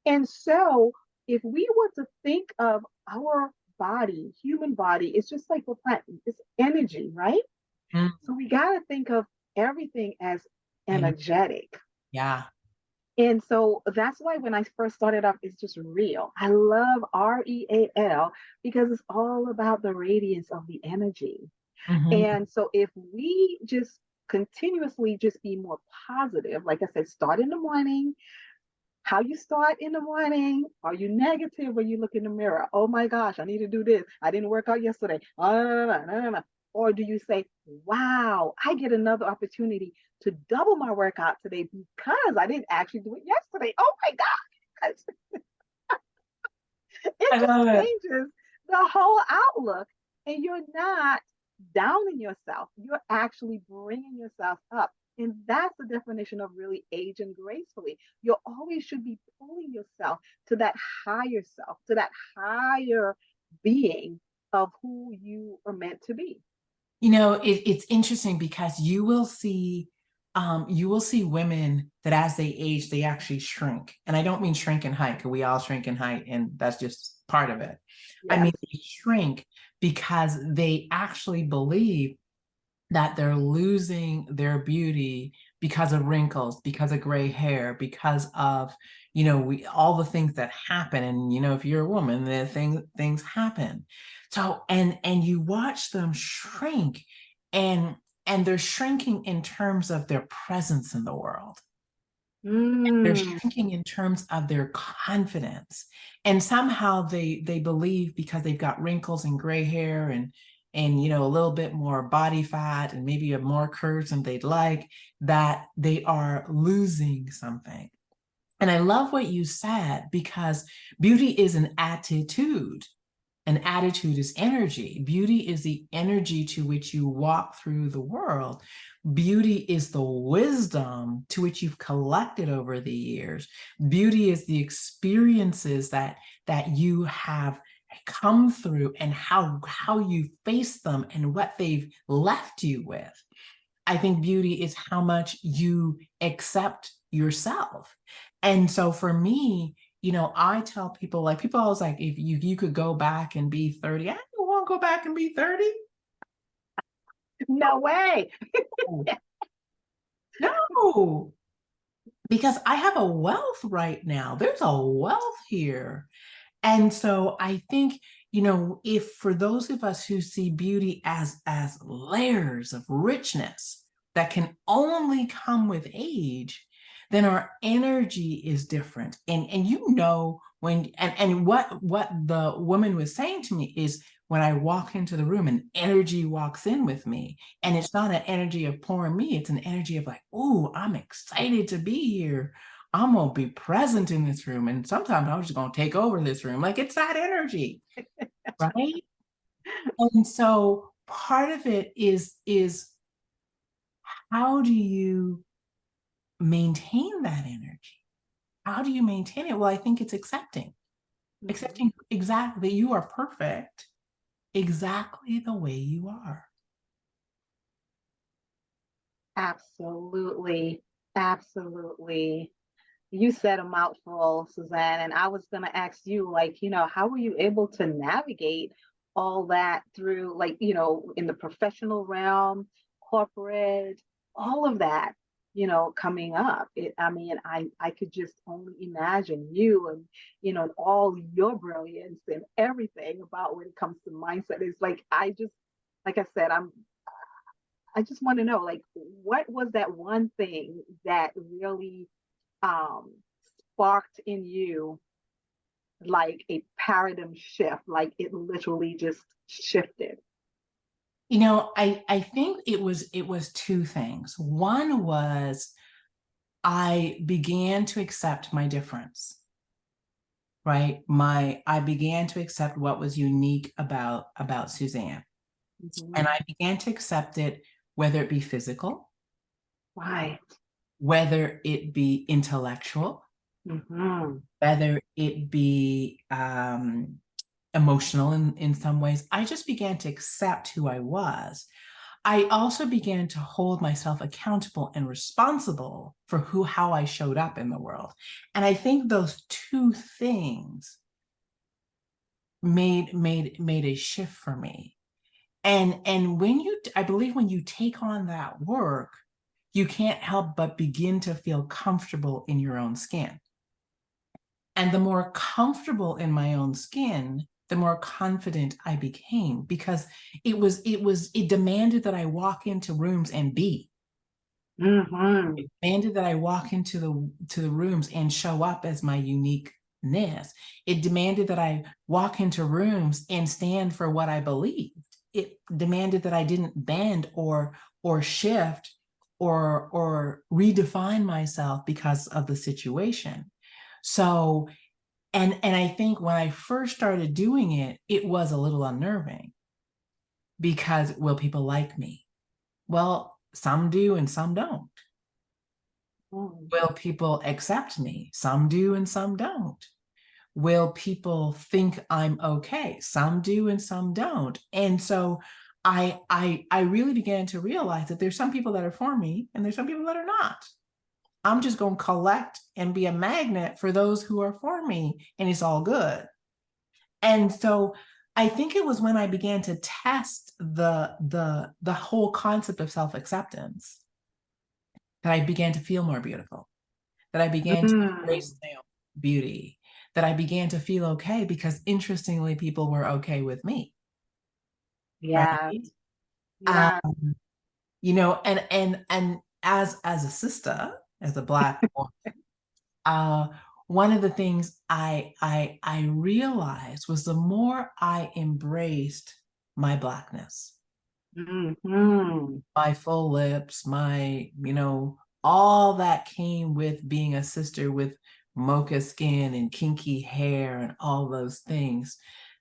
And so, if we were to think of our body, human body, it's just like the plant. It's energy, right? Mm, So we got to think of everything as and energetic. yeah. And so that's why when I first started off, it's just real. I love REAL because it's all about the radiance of the energy. Hmm. And so if we just continuously just be more positive, like I said, start in the morning. How you start in the morning? Are you negative when you look in the mirror? Oh my gosh, I need to do this. I didn't work out yesterday. Oh, no, no, no, no, no, no. Or do you say, wow, I get another opportunity to double my workout today because I didn't actually do it yesterday? Oh my God. It I just love it. changes the whole outlook. And you're not downing yourself, you're actually bringing yourself up. And that's the definition of really aging gracefully. You always should be pulling yourself to that higher self, to that higher being of who you are meant to be. It's interesting because you will see women that as they age, they actually shrink. And I don't mean shrink in height, because we all shrink in height, and that's just part of it. I Yes. mean, they shrink because they actually believe that they're losing their beauty because of wrinkles, because of gray hair, because of, we all the things that happen. And if you're a woman, the things happen. So and you watch them shrink, and they're shrinking in terms of their presence in the world. They're Mm. shrinking in terms of their confidence. And somehow they believe, because they've got wrinkles and gray hair, and a little bit more body fat, and maybe a more curves than they'd like, that they are losing something. And I love what you said, because beauty is an attitude. An attitude is energy. Beauty is the energy to which you walk through the world. Beauty is the wisdom to which you've collected over the years. Beauty is the experiences that you have come through, and how you face them, and what they've left you with. I think beauty is how much you accept yourself. And so for me, I tell people, like, people always like, if you could go back and be 30, I don't want to go back and be 30. No way. No, because I have a wealth right now. There's a wealth here. And so I think, if for those of us who see beauty as layers of richness that can only come with age, then our energy is different. And when and what the woman was saying to me is, when I walk into the room, an energy walks in with me. And it's not an energy of pouring me, it's an energy of like, oh, I'm excited to be here. I'm gonna be present in this room, and sometimes I'm just gonna take over this room. Like it's that energy, right? And so part of it is how do you maintain that energy? How do you maintain it? Well, I think it's accepting exactly that you are perfect exactly the way you are. Absolutely. Absolutely. You said a mouthful, Suzanne, and I was going to ask you, like, how were you able to navigate all that through, like, in the professional realm, corporate, all of that, coming up? I mean, I could just only imagine you and, all your brilliance and everything about when it comes to mindset. It's like, like I said, I just want to know, like, what was that one thing that really um, sparked in you like a paradigm shift, like it literally just shifted? I think it was two things. One was I began to accept my difference, right? I began to accept what was unique about Suzanne. And Mhm. I began to accept it, whether it be physical, Right. whether it be intellectual, Hmm. whether it be emotional in some ways. I just began to accept who I was. I also began to hold myself accountable and responsible for how I showed up in the world. And I think those two things made a shift for me. And I believe when you take on that work, you can't help but begin to feel comfortable in your own skin. And the more comfortable in my own skin, the more confident I became, because it demanded that I walk into rooms and be. Hmm. It demanded that I walk into the rooms and show up as my uniqueness. It demanded that I walk into rooms and stand for what I believed. It demanded that I didn't bend or shift or redefine myself because of the situation. So, and I think when I first started doing it, it was a little unnerving because will people like me? Well, some do and some don't. Will people accept me? Some do and some don't. Will people think I'm okay? Some do and some don't. And so I really began to realize that there's some people that are for me and there's some people that are not. I'm just going to collect and be a magnet for those who are for me, and it's all good. And so I think it was when I began to test the whole concept of self-acceptance that I began to feel more beautiful, that I began to Mm. embrace my own beauty, that I began to feel okay because interestingly, people were okay with me, Yes. right? Um, Yeah. and as a sister, as a Black woman, uh, one of the things I realized was the more I embraced my Blackness, Hmm. my full lips, all that came with being a sister with mocha skin and kinky hair and all those things,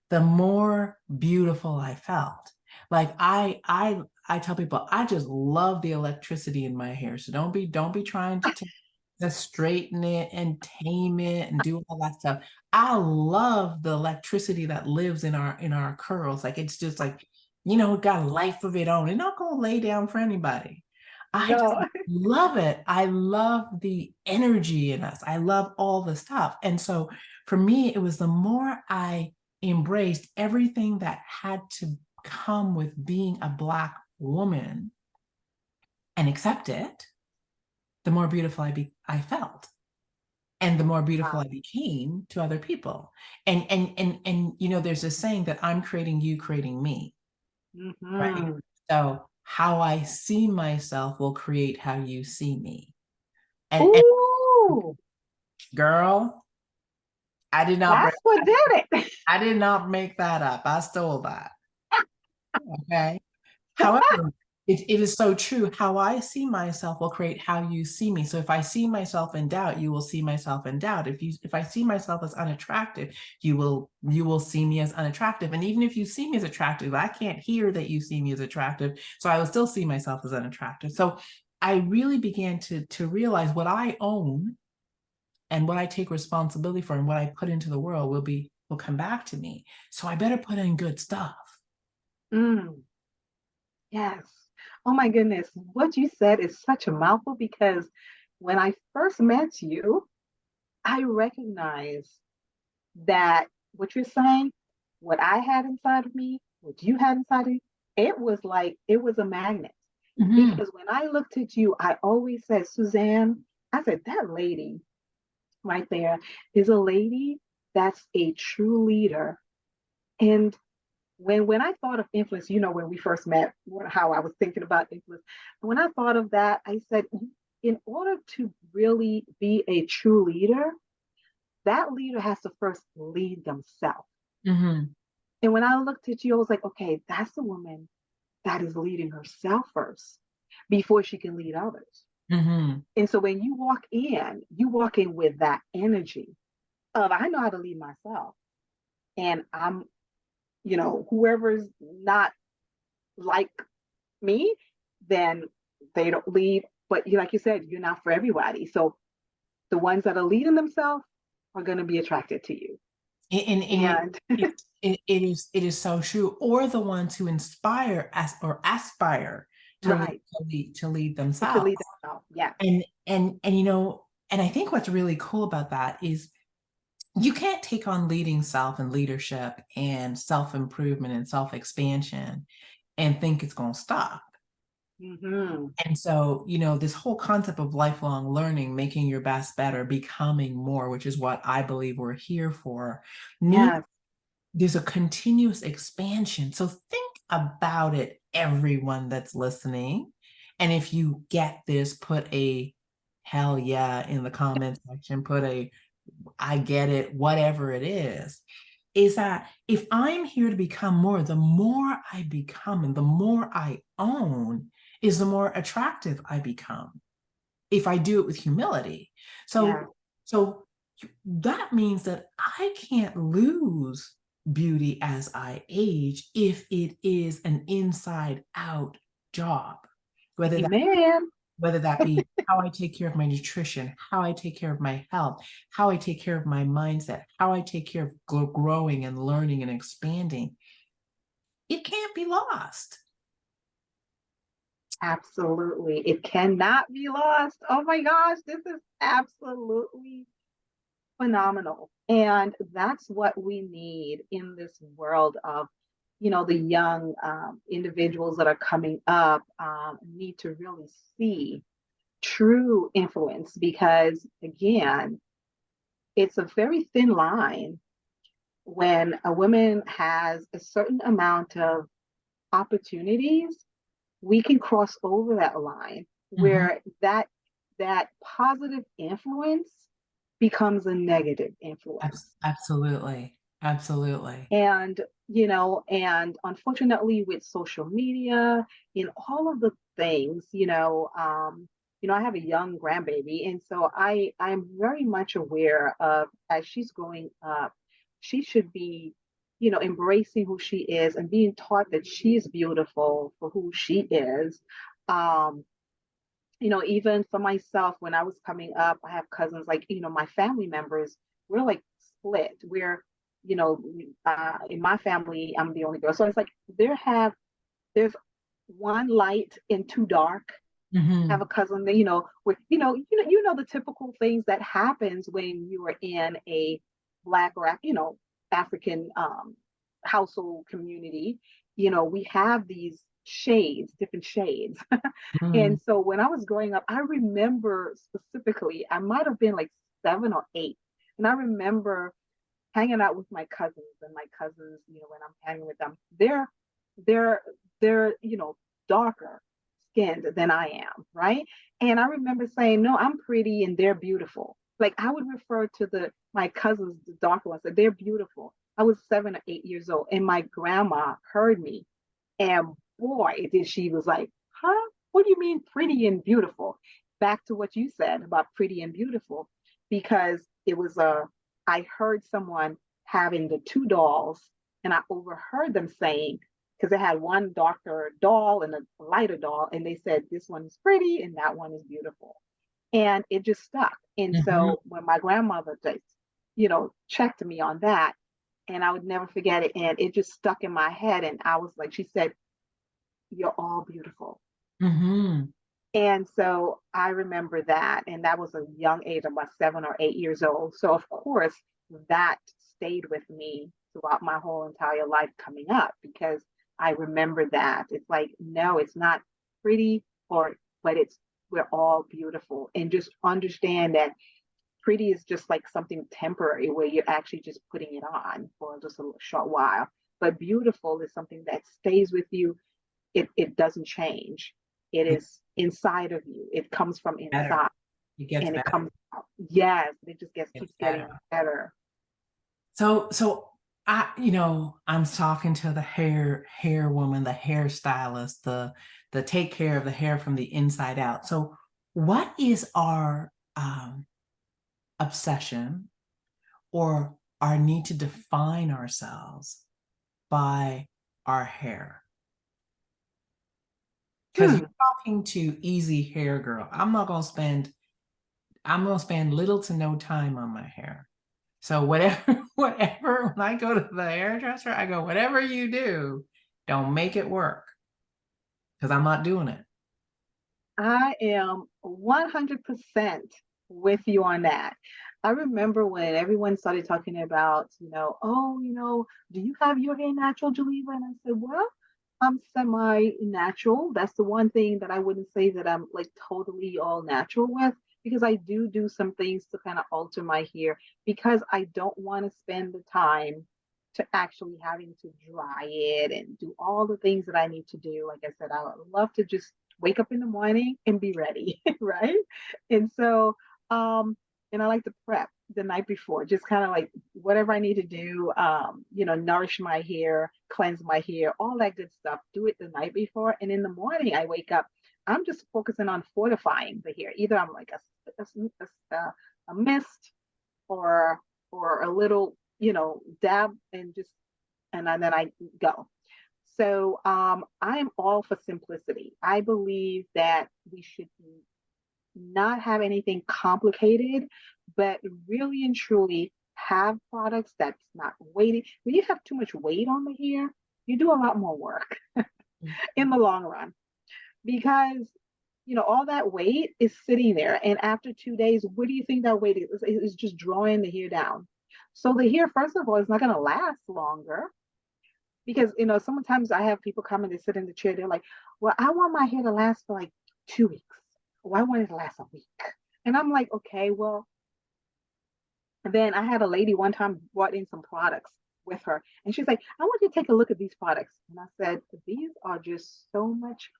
the more beautiful I felt. Like I tell people I just love the electricity in my hair. So don't be trying to straighten it and tame it and do all that stuff. I love the electricity that lives in our curls. Like it's just like, it got a life of its own. And not gonna lay down for anybody. I just No. love it. I love the energy in us. I love all the stuff. And so for me, it was the more I embraced everything that had to come with being a Black woman and accept it, the more beautiful I felt. And the more beautiful Wow. I became to other people. And there's this saying that I'm creating you, creating me, right? Hmm. So how I see myself will create how you see me. And Ooh, girl, I did not break, that's what did it. I did not make that up. I stole that. Okay. However, It is so true. How I see myself will create how you see me. So if I see myself in doubt, you will see myself in doubt. If I see myself as unattractive, you will see me as unattractive. And even if you see me as attractive, I can't hear that you see me as attractive. So I will still see myself as unattractive. So I really began to realize what I own and what I take responsibility for and what I put into the world will come back to me. So I better put in good stuff. Mm, yes. Oh my goodness. What you said is such a mouthful because when I first met you, I recognized that what you're saying, what I had inside of me, what you had inside of you, it was like it was a magnet. Mhm. Because when I looked at you, I always said, Suzanne, I said, that lady right there is a lady that's a true leader. And when I thought of influence, when we first met, how I was thinking about influence, when I thought of that, I said, in order to really be a true leader, that leader has to first lead themselves. Mhm. And when I looked at you, I was like, okay, that's the woman that is leading herself first before she can lead others. Mhm. And so when you walk in with that energy of, I know how to lead myself. And whoever's not like me, then they don't lead. But like you said, you're not for everybody. So the ones that are leading themselves are going to be attracted to you. And And it is so true. Or the ones who inspire us or aspire right, to lead to themselves. lead themselves. Yeah, And I think what's really cool about that is you can't take on leading self and leadership and self-improvement and self-expansion and think it's going to stop. hmm, And so, this whole concept of lifelong learning, making your best better, becoming more, which is what I believe we're here for, yes, there's a continuous expansion. So think about it, everyone that's listening. And if you get this, put a hell yeah in the comment section, put a I get it, whatever it is that if I'm here to become more, the more I become and the more I own is the more attractive I become if I do it with humility. yeah, So that means that I can't lose beauty as I age if it is an inside out job, whether that amen. whether that be how I take care of my nutrition, how I take care of my health, how I take care of my mindset, how I take care of growing and learning and expanding. It can't be lost. Absolutely. It cannot be lost. Oh my gosh, this is absolutely phenomenal. And that's what we need in this world of, the young individuals that are coming up need to really see true influence because, again, it's a very thin line when a woman has a certain amount of opportunities. We can cross over that line Mhm. where that positive influence becomes a negative influence. Absolutely. Absolutely. And and unfortunately with social media in all of the things, I have a young grandbaby, and so I'm very much aware of, as she's growing up, she should be embracing who she is and being taught that she is beautiful for who she is. um Even for myself, when I was coming up, I have cousins, like, my family members, we're like split. You know, in my family, I'm the only girl. So it's like there's one light and two dark. I have a Mhm. cousin that, with, the typical things that happens when you are in a Black or, African household community. We have these shades, different shades. Mhm. And so when I was growing up, I remember specifically, I might have been like 7 or 8. And I remember hanging out with my cousins, and my cousins, when I'm hanging with them, they're darker skinned than I am, right? And I remember saying, no, I'm pretty and they're beautiful. Like I would refer to my cousins, the darker ones, that they're beautiful. I was 7 or 8 years old, and my grandma heard me, and boy, did she was like, huh? What do you mean pretty and beautiful? Back to what you said about pretty and beautiful, because it was I heard someone having the two dolls, and I overheard them saying, because they had one darker doll and a lighter doll, and they said this one is pretty and that one is beautiful. And it just stuck. And Mhm. so when my grandmother just, checked me on that, and I would never forget it. And it just stuck in my head. And I was like, she said, "You're all beautiful." Mhm. And so I remember that. And that was a young age, about 7 or 8 years old. So, of course, that stayed with me throughout my whole entire life coming up, because I remember that. It's like, no, it's not pretty, but we're all beautiful. And just understand that pretty is just like something temporary where you're actually just putting it on for just a short while. But beautiful is something that stays with you. It doesn't change. It It is inside of you. It comes from gets better. inside, It gets and it better. comes out. Yes, it just It keeps gets getting better. better. So I'm talking to the hair woman, the hairstylist, the take care of the hair from the inside out. So what is our obsession or our need to define ourselves by our hair? Because Hmm. you're talking to easy hair girl. I'm gonna spend little to no time on my hair. So whatever, whatever, when I go to the hairdresser, I go, whatever you do, don't make it work because I'm not doing it. I am 100% with you on that. I remember when everyone started talking about, oh, do you have your hair natural, Jeleva? And I said, well, I'm semi-natural. That's the one thing that I wouldn't say that I'm like totally all natural with, because I do some things to kind of alter my hair, because I don't want to spend the time to actually having to dry it and do all the things that I need to do. Like I said, I would love to just wake up in the morning and be ready, right? And so, and I like to prep the night before, just kind of like whatever I need to do, nourish my hair, cleanse my hair, all that good stuff. Do it the night before, and in the morning I wake up. I'm just focusing on fortifying the hair. Either I'm like a mist, or a little, dab, and just and then I go. So I'm all for simplicity. I believe that we should not have anything complicated, but really and truly have products that's not weighted. When you have too much weight on the hair, you do a lot more work in the long run, because all that weight is sitting there. And after 2 days, what do you think that weight is? It's just drawing the hair down. So the hair, first of all, is not going to last longer, because sometimes I have people come and they sit in the chair, they're like, well, I want my hair to last for like 2 weeks. Well, I want it to last a week. And I'm like, okay, well. And then I had a lady one time brought in some products with her, and she's like, I want you to take a look at these products. And I said, these are just so much,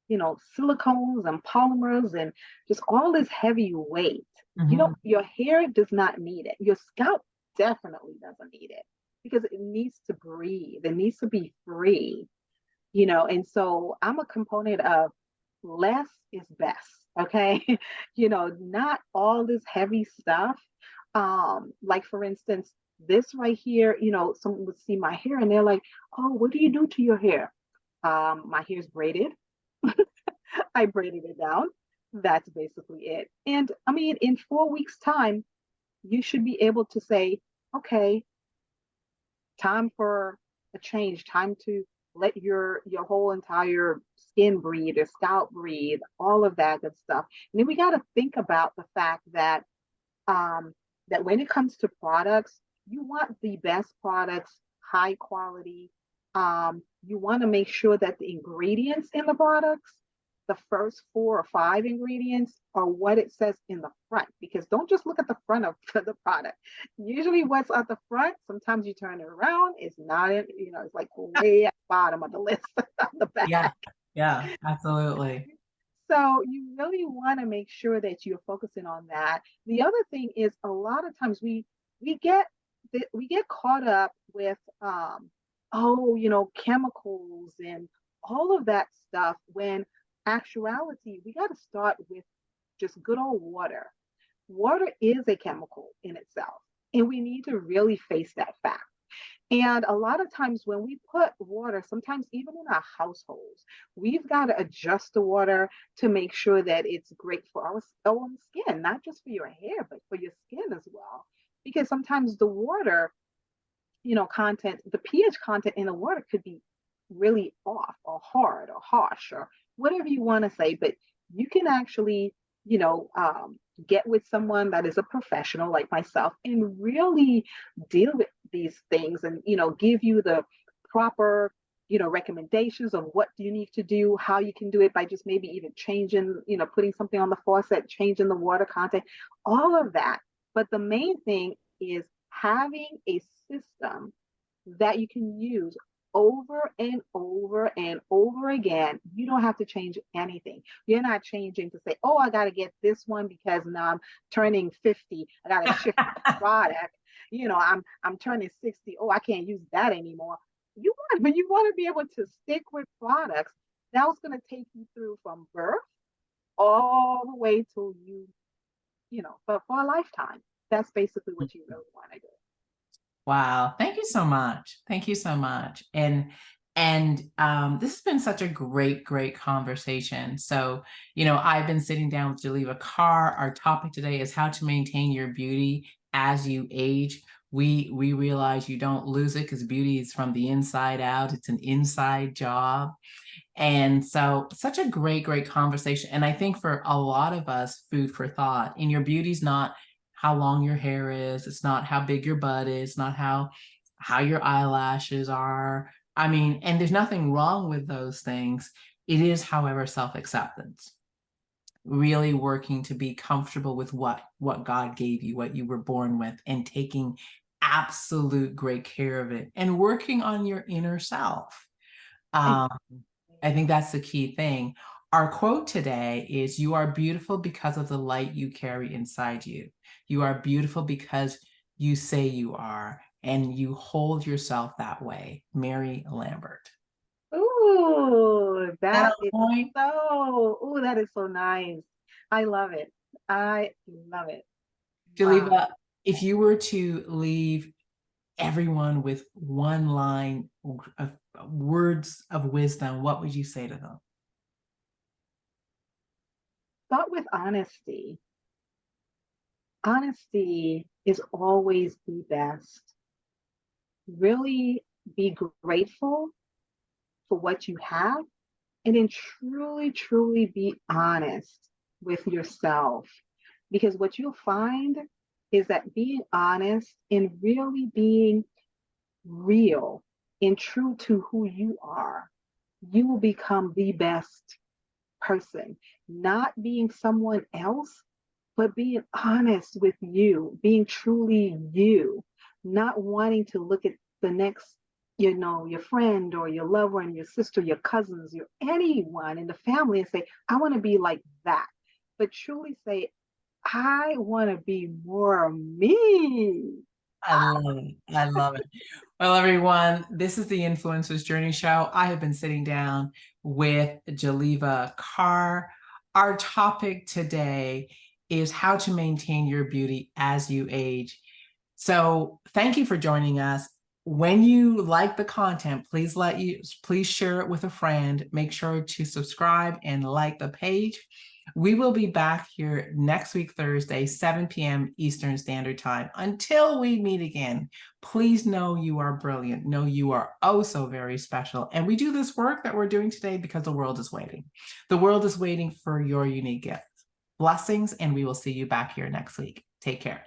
silicones and polymers and just all this heavy weight. Mhm. Your hair does not need it. Your scalp definitely doesn't need it, because it needs to breathe. It needs to be free, and so I'm a component of less is best. Okay. Not all this heavy stuff. Like for instance, this right here, someone would see my hair and they're like, oh, what do you do to your hair? My hair's braided. I braided it down. That's basically it. And I mean, in 4 weeks' time, you should be able to say, okay, time for a change, time to let your whole entire skin breathe, your scalp breathe, all of that good stuff. And then we got to think about the fact that um, when it comes to products, you want the best products, high quality. You want to make sure that the ingredients in the products, the first 4 or 5 ingredients, are what it says in the front. Because don't just look at the front of the product. Usually, what's at the front, sometimes you turn it around, it's not in, it's like way at the bottom of the list on the Yeah, back. yeah, absolutely. So you really want to make sure that you're focusing on that. The other thing is, a lot of times we get we get caught up with chemicals and all of that stuff, when actuality, we got to start with just good old water. Water is a chemical in itself, and we need to really face that fact. And a lot of times when we put water, sometimes even in our households, we've got to adjust the water to make sure that it's great for our own skin, not just for your hair, but for your skin as well. Because sometimes the water, content, the pH content in the water could be really off or hard or harsh or whatever you want to say, but you can actually, you know, um, get with someone that is a professional like myself and really deal with these things and, give you the proper, recommendations of what you need to do, how you can do it by just maybe even changing, putting something on the faucet, changing the water content, all of that. But the main thing is having a system that you can use over and over and over again. You don't have to change anything. You're not changing to say, oh, I got to get this one because now I'm turning 50. I got to shift my product. I'm turning 60. Oh, I can't use that anymore. But you want to be able to stick with products that's going to take you through from birth all the way till for a lifetime. That's basically what you really want to do. Wow. Thank you so much. Thank you so much. And this has been such a great conversation. So, I've been sitting down with Jeleva Carr. Our topic today is how to maintain your beauty as you age. We realize you don't lose it because beauty is from the inside out. It's an inside job. And so such a great conversation. And I think for a lot of us, food for thought. And your beauty's not how long your hair is. It's not how big your butt is, not how your eyelashes are. I mean, and there's nothing wrong with those things. It is, however, self-acceptance. Really working to be comfortable with what God gave you, what you were born with, and taking absolute great care of it and working on your inner self. Um, I think that's the key thing. Our quote today is, "You are beautiful because of the light you carry inside you. You are beautiful because you say you are, and you hold yourself that way." Mary Lambert. Ooh, That that on is point? that is so nice. I love it. I love it. Wow. Jeleva, if you were to leave everyone with one line of words of wisdom, what would you say to them? Start with honesty. Honesty is always the best. Really be grateful for what you have and then truly be honest with yourself. Because what you'll find is that being honest and really being real and true to who you are, you will become the best person, not being someone else, but being honest with you, being truly you, not wanting to look at the next, your friend or your lover and your sister, your cousins, your anyone in the family and say, I want to be like that. But truly say, I want to be more me. I love it. I love it. Well, everyone, this is the Influencers Journey Show. I have been sitting down with Jeleva Carr. Our topic today is how to maintain your beauty as you age. So thank you for joining us. When you like the content, please share it with a friend. Make sure to subscribe and like the page. We will be back here next week, Thursday, 7 p.m. Eastern Standard Time. Until we meet again, please know you are brilliant. Know you are oh so very special. And we do this work that we're doing today because the world is waiting. The world is waiting for your unique gifts. Blessings, and we will see you back here next week. Take care.